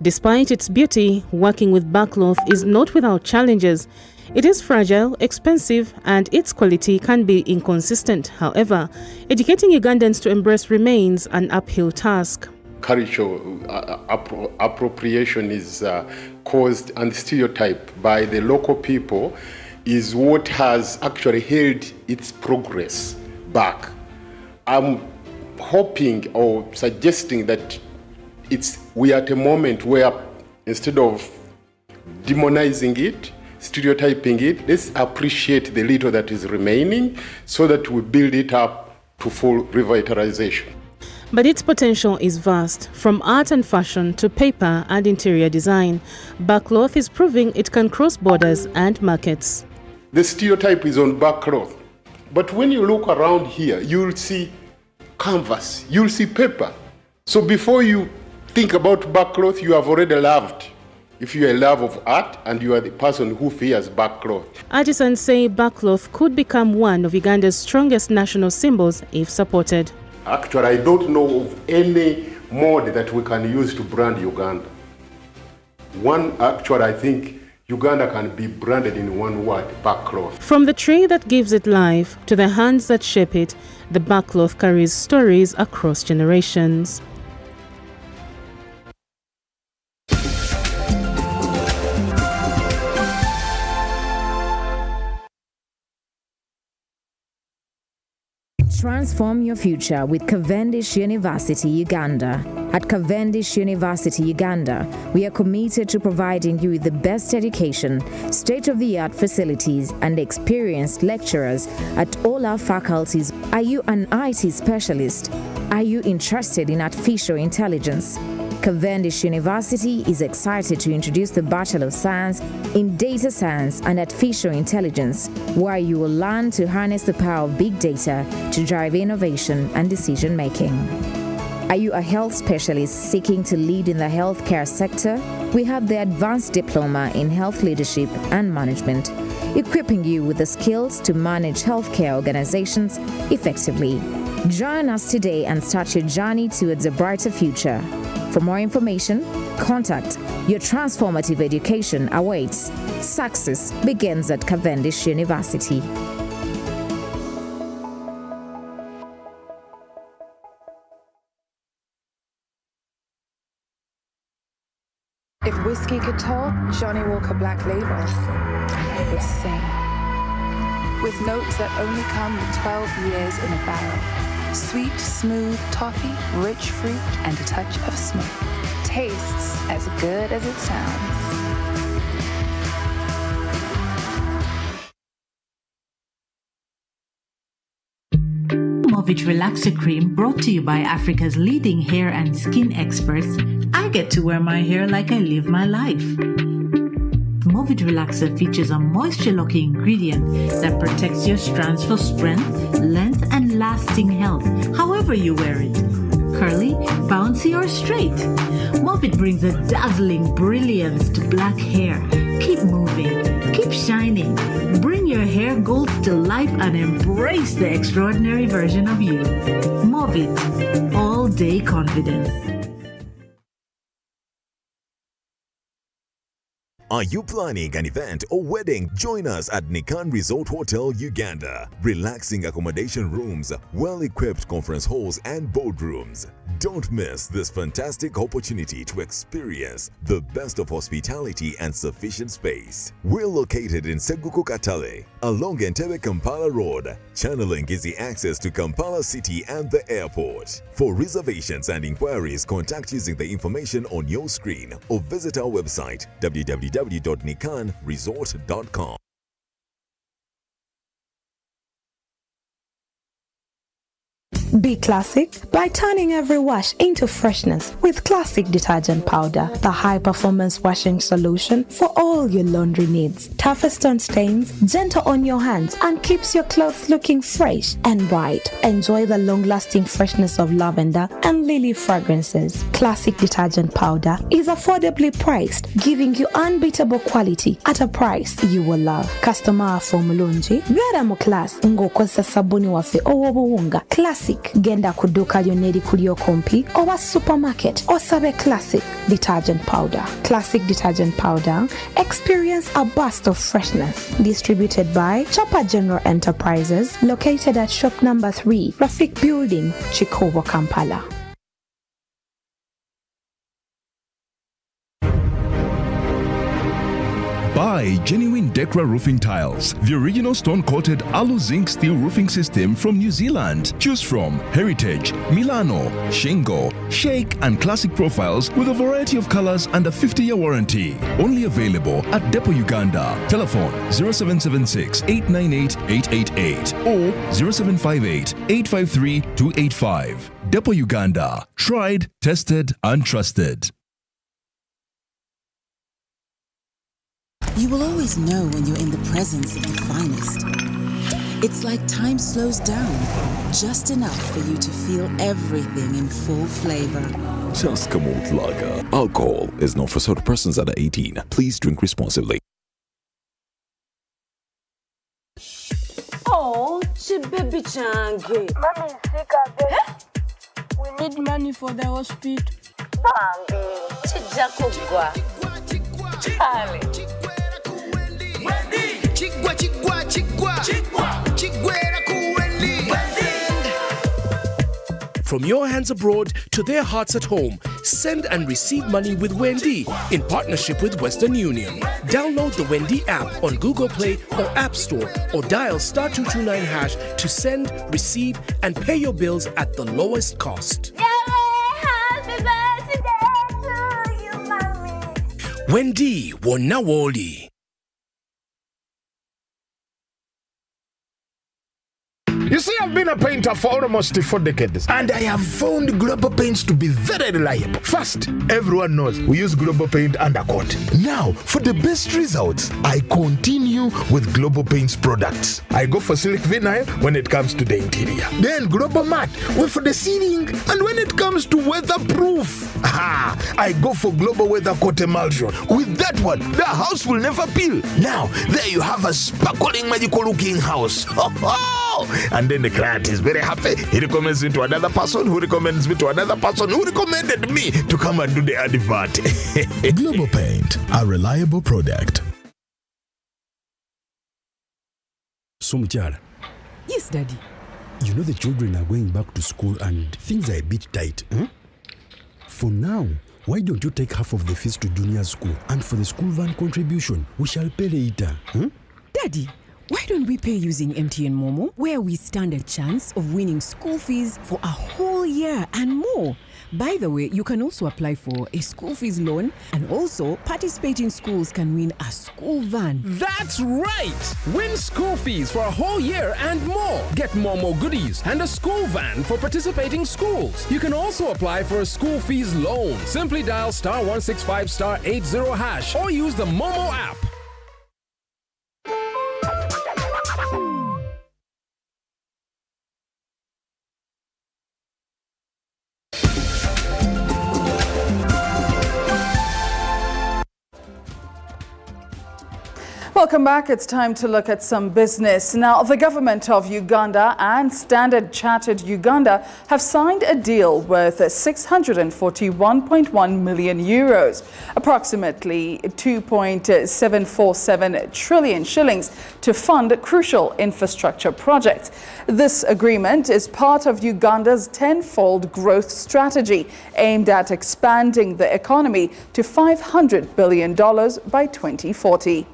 Despite its beauty, working with backcloth is not without challenges. It is fragile, expensive, and its quality can be inconsistent. However, educating Ugandans to embrace remains an uphill task. Cultural appropriation is caused and stereotyped by the local people is what has actually held its progress back. I'm hoping or suggesting that we are at a moment where instead of demonizing it, stereotyping it, let's appreciate the little that is remaining so that we build it up to full revitalization. But its potential is vast. From art and fashion to paper and interior design, backcloth is proving it can cross borders and markets. The stereotype is on backcloth. But when you look around here, you'll see canvas, you'll see paper. So before you think about backcloth, you have already loved. If you are a lover of art and you are the person who fears backcloth. Artisans say backcloth could become one of Uganda's strongest national symbols if supported. Actually, I don't know of any mode that we can use to brand Uganda. I think Uganda can be branded in one word, backcloth. From the tree that gives it life to the hands that shape it, the backcloth carries stories across generations. Transform your future with Cavendish University, Uganda. At Cavendish University, Uganda, we are committed to providing you with the best education, state-of-the-art facilities, and experienced lecturers at all our faculties. Are you an IT specialist? Are you interested in artificial intelligence? Cavendish University is excited to introduce the Bachelor of Science in Data Science and Artificial Intelligence, where you will learn to harness the power of big data to drive innovation and decision-making. Are you a health specialist seeking to lead in the healthcare sector? We have the Advanced Diploma in Health Leadership and Management, equipping you with the skills to manage healthcare organizations effectively. Join us today and start your journey towards a brighter future. For more information, contact Your Transformative Education awaits. Success begins at Cavendish University. If whiskey could talk, Johnny Walker Black Label would sing. With notes that only come with 12 years in a barrel. Sweet, smooth toffee, rich fruit, and a touch of smoke. Tastes as good as it sounds. Movit Relaxer Cream, brought to you by Africa's leading hair and skin experts. I get to wear my hair like I live my life. Movit Relaxer features a moisture-locking ingredient that protects your strands for strength, length, and lasting health, however you wear it. Curly, bouncy, or straight. Movit brings a dazzling brilliance to black hair. Keep moving, keep shining. Bring your hair goals to life and embrace the extraordinary version of you. Movit, all day confidence. Are you planning an event or wedding? Join us at Nikan Resort Hotel, Uganda. Relaxing accommodation rooms, well-equipped conference halls, and boardrooms. Don't miss this fantastic opportunity to experience the best of hospitality and sufficient space. We're located in Seguku Katale, along Entebbe Kampala Road, channeling easy access to Kampala City and the airport. For reservations and inquiries, contact using the information on your screen or visit our website www.nikanresort.com. Be classic by turning every wash into freshness with Classic Detergent Powder, the high-performance washing solution for all your laundry needs. Toughest on stains, gentle on your hands, and keeps your clothes looking fresh and bright. Enjoy the long-lasting freshness of lavender and lily fragrances. Classic Detergent Powder is affordably priced, giving you unbeatable quality at a price you will love. Customer formulunji, byara mu class ng'okozesa sabuni waffe owobuwunga Classic. Genda kuduka lyonneri kulyo kumpi oba supermarket osabe Classic Detergent Powder. Classic Detergent Powder, experience a burst of freshness. Distributed by Chopper General Enterprises, located at shop number 3, Rafik Building, Chikovo, Kampala. Buy genuine Decra roofing tiles, the original stone-coated alu zinc steel roofing system from New Zealand. Choose from Heritage, Milano, Shingo, Shake, and Classic profiles with a variety of colors and a 50-year warranty. Only available at Depot Uganda. Telephone 0776 898 888 or 0758 853 285. Depot Uganda. Tried, tested, and trusted. You will always know when you're in the presence of the finest. It's like time slows down, just enough for you to feel everything in full flavor. Just Kamut Lager. Alcohol is not for sort of persons under 18. Please drink responsibly. Oh, she baby change. Mommy is sick again. We need money for the hospital. Bambi, chijakugwa. Charlie. From your hands abroad to their hearts at home, send and receive money with Wendy in partnership with Western Union. Download the Wendy app on Google Play or App Store or dial *229# to send, receive, and pay your bills at the lowest cost. Happy birthday to you, mommy. Wendy Wonawoli. You see, I've been a painter for almost 4 decades, and I have found Global Paints to be very reliable. First, everyone knows we use Global Paint undercoat. Now, for the best results, I continue with Global Paints products. I go for Silk Vinyl when it comes to the interior. Then Global Matte for the ceiling, and when it comes to weatherproof, I go for Global Weather Coat Emulsion. With that one, the house will never peel. Now, there you have a sparkling, magical looking house. And then the client is very happy. He recommends me to another person who recommends me to another person who recommended me to come and do the advert. Global Paint, a reliable product. So, Muchara. Yes, Daddy. You know the children are going back to school and things are a bit tight. For now, why don't you take half of the fees to junior school, and for the school van contribution, we shall pay later. Daddy, why don't we pay using MTN Momo, where we stand a chance of winning school fees for a whole year and more? By the way, you can also apply for a school fees loan, and also participating schools can win a school van. That's right! Win school fees for a whole year and more. Get Momo goodies and a school van for participating schools. You can also apply for a school fees loan. Simply dial *165*80# or use the Momo app. Welcome back. It's time to look at some business. Now, the government of Uganda and Standard Chartered Uganda have signed a deal worth 641.1 million euros, approximately 2.747 trillion shillings, to fund crucial infrastructure projects. This agreement is part of Uganda's tenfold growth strategy aimed at expanding the economy to $500 billion by 2040.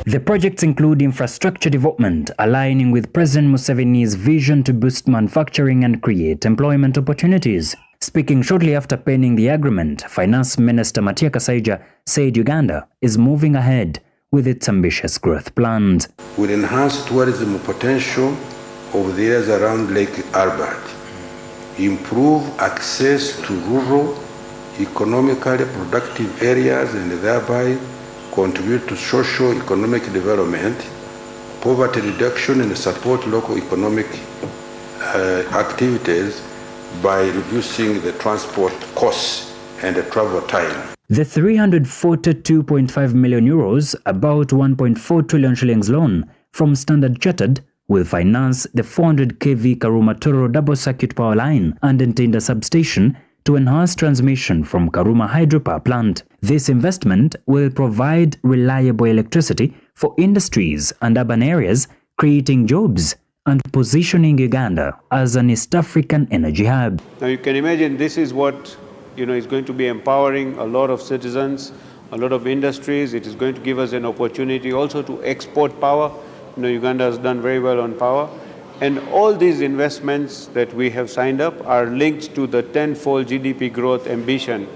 The projects include infrastructure development, aligning with President Museveni's vision to boost manufacturing and create employment opportunities. Speaking shortly after penning the agreement, Finance Minister Matia Kasaija said Uganda is moving ahead with its ambitious growth plans. Will enhance tourism potential of the areas around Lake Albert, improve access to rural, economically productive areas, and thereby contribute to socio-economic development, poverty reduction, and support local economic activities by reducing the transport costs and the travel time. The 342.5 million euros, about 1.4 trillion shillings loan from Standard Chartered will finance the 400 kV Karuma-Toro double-circuit power line and Ntenda substation to enhance transmission from Karuma hydropower plant. This investment will provide reliable electricity for industries and urban areas, creating jobs and positioning Uganda as an East African energy hub. Now you can imagine this is what is going to be empowering a lot of citizens, a lot of industries. It is going to give us an opportunity also to export power. Uganda has done very well on power. And all these investments that we have signed up are linked to the tenfold GDP growth ambition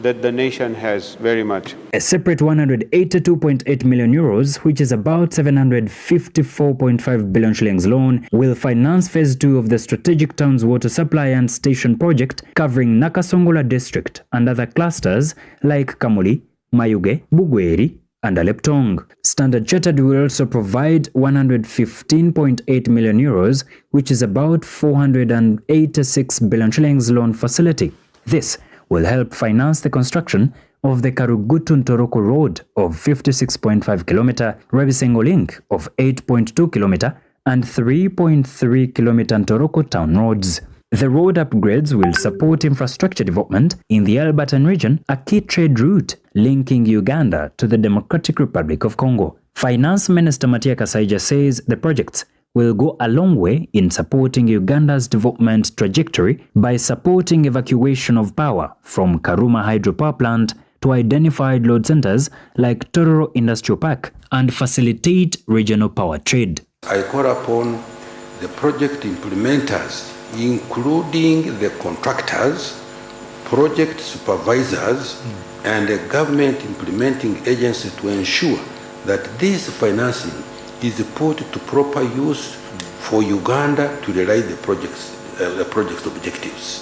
that the nation has very much. A separate 182.8 million euros, which is about 754.5 billion shillings loan, will finance phase 2 of the Strategic Towns Water Supply and Station project covering Nakasongola district and other clusters like Kamuli, Mayuge, Bugweri, and Aleptong. Standard Chartered will also provide 115.8 million euros, which is about 486 billion shillings loan facility. This will help finance the construction of the Karugutu-Ntoroko Road of 56.5 km, Rebisengo Link of 8.2 km, and 3.3 km Ntoroko Town roads. The road upgrades will support infrastructure development in the Albertan region, a key trade route linking Uganda to the Democratic Republic of Congo. Finance Minister Matia Kasaija says the projects will go a long way in supporting Uganda's development trajectory by supporting evacuation of power from Karuma hydropower plant to identified load centers like Tororo Industrial Park and facilitate regional power trade. I call upon the project implementers, including the contractors, project supervisors, and the government implementing agencies to ensure that this financing is put to proper use for Uganda to realize the project's objectives.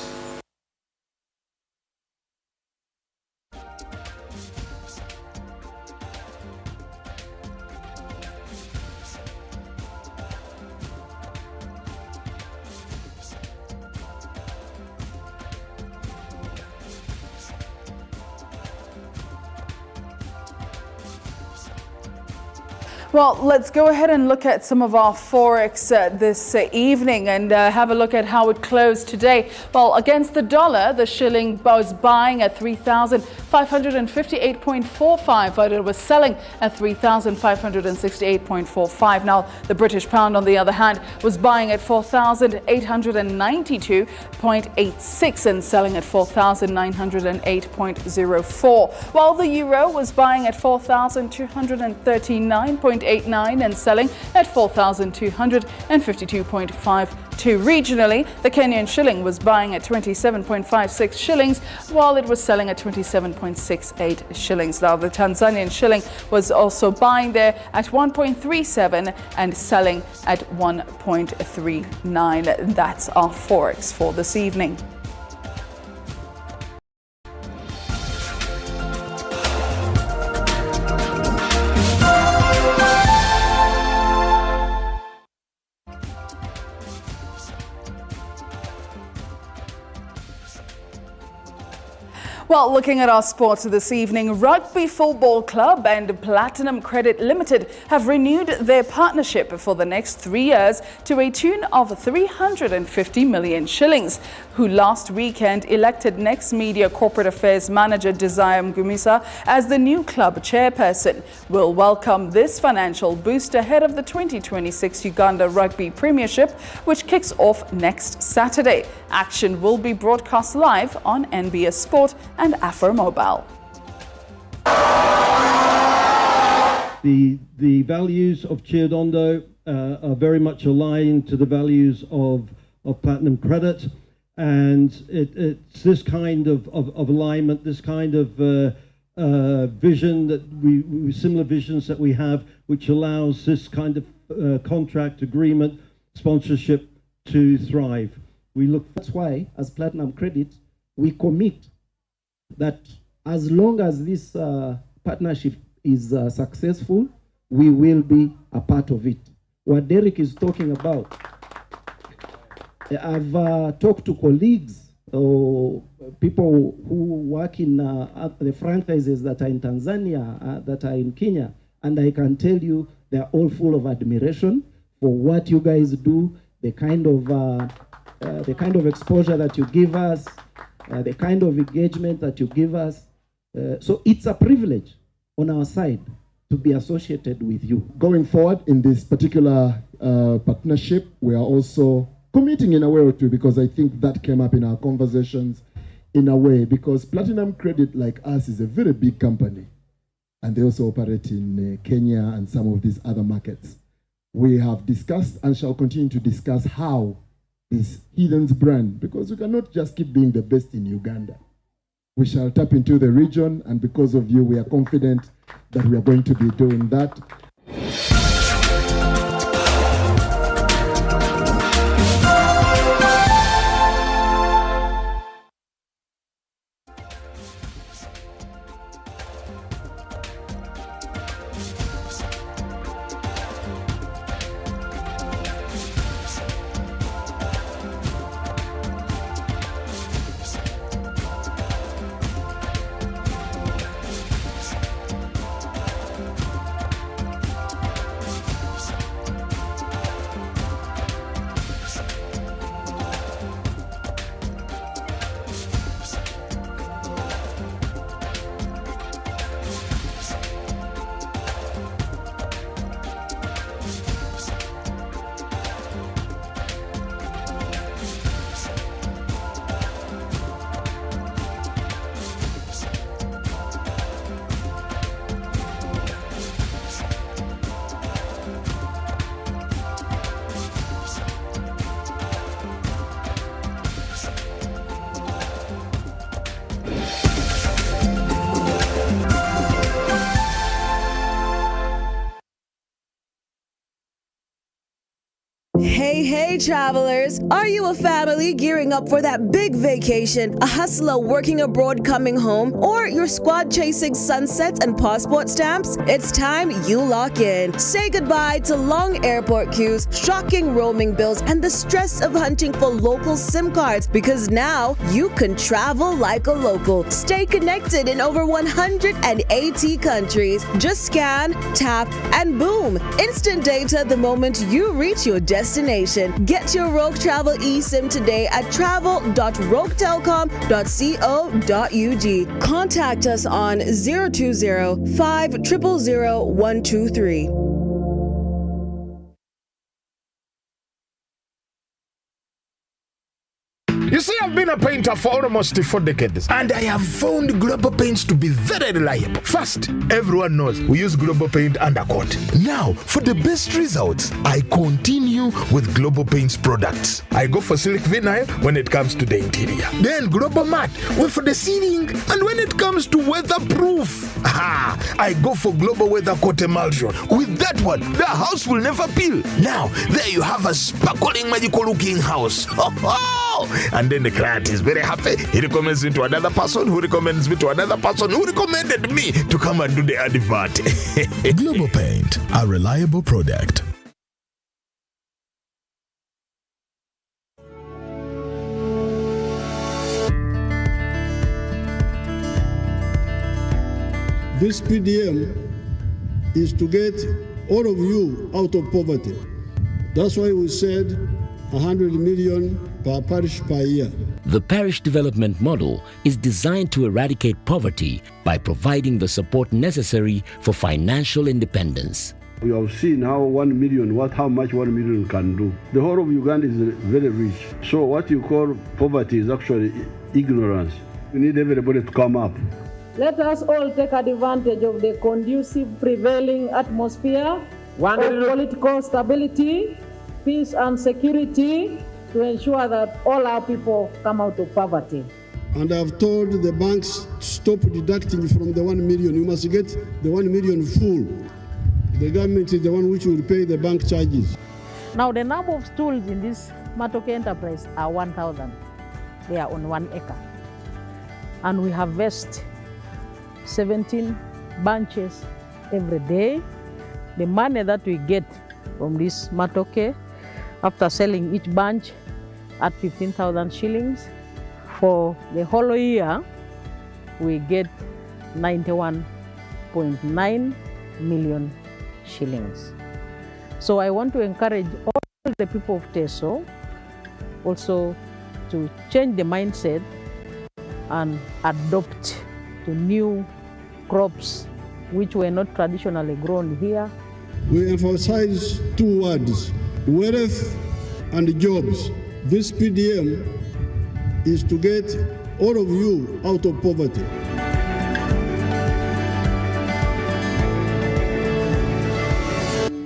Well, let's go ahead and look at some of our forex this evening and have a look at how it closed today. Well, against the dollar, the shilling was buying at 3,558.45, but it was selling at 3,568.45. Now, the British pound, on the other hand, was buying at 4,892.86 and selling at 4,908.04, while the euro was buying at 4,239.89 and selling at 4,252.52. Regionally, the Kenyan shilling was buying at 27.56 shillings, while it was selling at 27.68 shillings. Now, the Tanzanian shilling was also buying there at 1.37 and selling at 1.39. That's our forex for this evening. Well, looking at our sports this evening, Rugby Football Club and Platinum Credit Limited have renewed their partnership for the next 3 years to a tune of 350 million shillings, who last weekend elected Next Media Corporate Affairs Manager Desire Mgumisa as the new club chairperson. We'll welcome this financial boost ahead of the 2026 Uganda Rugby Premiership, which kicks off next Saturday. Action will be broadcast live on NBS Sport and Afro Mobile. The values of Chiodondo are very much aligned to the values of Platinum Credit, and it's this kind of alignment, this kind of vision that similar visions that we have, which allows this kind of contract agreement sponsorship to thrive. That's why, as Platinum Credit, we commit that as long as this partnership is successful, we will be a part of it. What Derek is talking about, I've talked to colleagues or people who work in the franchises that are in Tanzania, that are in Kenya, and I can tell you they're all full of admiration for what you guys do, the kind of exposure that you give us, the kind of engagement that you give us. So it's a privilege on our side to be associated with you. Going forward in this particular partnership, we are also committing in a way or two, because I think that came up in our conversations in a way, because Platinum Credit, like us, is a very big company, and they also operate in Kenya and some of these other markets. We have discussed and shall continue to discuss how this Heathens brand, because we cannot just keep being the best in Uganda. We shall tap into the region, and because of you, we are confident that we are going to be doing that. travelers. Are you a family gearing up for that big vacation, a hustler working abroad coming home, or your squad chasing sunsets and passport stamps? It's time you lock in. Say goodbye to long airport queues, shocking roaming bills, and the stress of hunting for local SIM cards, because now you can travel like a local. Stay connected in over 180 countries. Just scan, tap, and boom. Instant data the moment you reach your destination. Get your Rogue Travel eSIM today at travel.roguetelecom.co.ug. Contact us on 020 500 123. You see, I've been a painter for almost 4 decades, and I have found Global Paints to be very reliable. First, everyone knows we use Global Paint undercoat. Now, for the best results, I continue with Global Paints products. I go for Silk Vinyl when it comes to the interior. Then Global Matte for the ceiling, and when it comes to weatherproof, I go for Global Weather Coat Emulsion. With that one, the house will never peel. Now, there you have a sparkling, magical looking house. And then the client is very happy. He recommends me to another person, who recommends me to another person, who recommended me to come and do the advert. Global Paint, a reliable product. This PDM is to get all of you out of poverty. That's why we said 100 million per parish per year. The parish development model is designed to eradicate poverty by providing the support necessary for financial independence. We have seen how 1 million, how much 1 million can do. The whole of Uganda is very rich. So what you call poverty is actually ignorance. We need everybody to come up. Let us all take advantage of the conducive prevailing atmosphere of political stability, peace and security to ensure that all our people come out of poverty. And I've told the banks to stop deducting from the 1 million. You must get the 1 million full. The government is the one which will pay the bank charges. Now the number of stools in this Matoke enterprise are 1,000. They are on 1 acre. And we harvest 17 bunches every day. The money that we get from this Matoke, after selling each bunch at 15,000 shillings, for the whole year, we get 91.9 million shillings. So I want to encourage all the people of Teso also to change the mindset and adopt to new crops which were not traditionally grown here. We emphasize 2 words, wealth and jobs. This PDM is to get all of you out of poverty.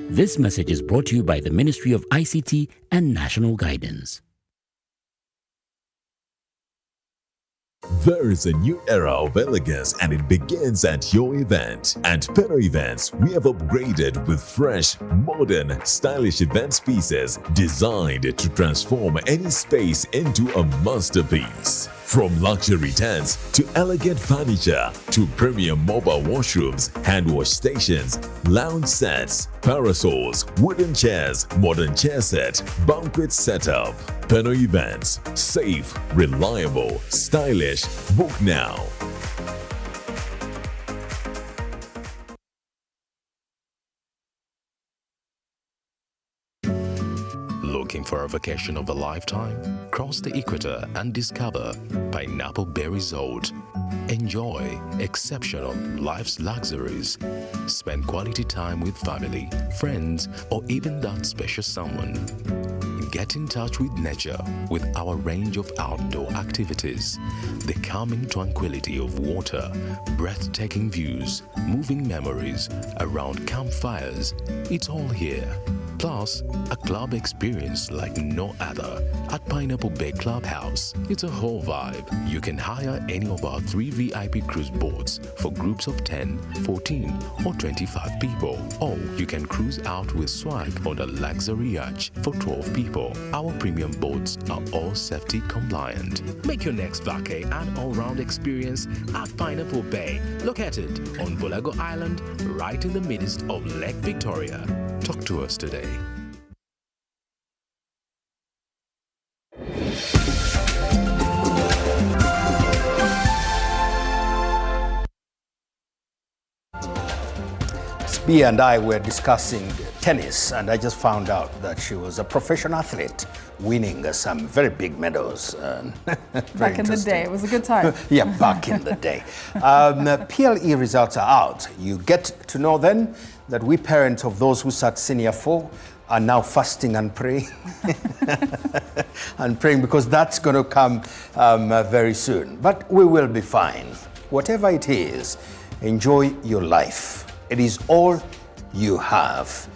This message is brought to you by the Ministry of ICT and National Guidance. There is a new era of elegance and it begins at your event. At Peno Events, we have upgraded with fresh, modern, stylish event pieces designed to transform any space into a masterpiece. From luxury tents to elegant furniture to premium mobile washrooms, hand wash stations, lounge sets, parasols, wooden chairs, modern chair set, banquet setup. Peno Events, safe, reliable, stylish. Book now. Looking for a vacation of a lifetime? Cross the equator and discover Pineapple Bay Resort. Enjoy exceptional life's luxuries. Spend quality time with family, friends, or even that special someone. Get in touch with nature with our range of outdoor activities. The calming tranquility of water, breathtaking views, moving memories around campfires. It's all here. Plus, a club experience like no other at Pineapple Bay Clubhouse. It's a whole vibe. You can hire any of our 3 VIP cruise boats for groups of 10, 14, or 25 people. Or you can cruise out with swag on a luxury yacht for 12 people. Our premium boats are all safety compliant. Make your next vacay an all-round experience at Pineapple Bay, located on Bolago Island, right in the midst of Lake Victoria. Talk to us today. Bea and I were discussing tennis, and I just found out that she was a professional athlete, winning some very big medals. Back in the day, it was a good time. Yeah, back in the day. PLE results are out. You get to know then that we parents of those who sat senior 4 are now fasting and praying. And praying because that's going to come very soon. But we will be fine. Whatever it is, enjoy your life. It is all you have.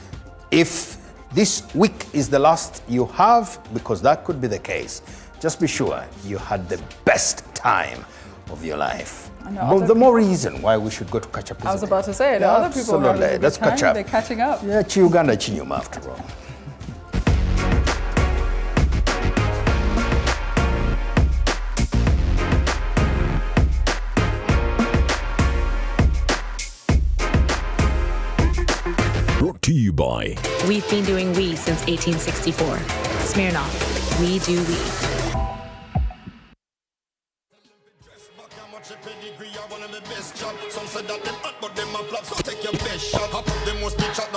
If this week is the last you have, because that could be the case, just be sure you had the best time of your life. The more reason why we should go to catch up. I was about to say, the other people are having a good time. Catch up. They're catching up. Yeah, Uganda, Chinyuma after all. Brought to you by... We've been doing we since 1864. Smirnoff, we do we. Some said that them hot, but them a flop. So take your best shot. Them must be shot.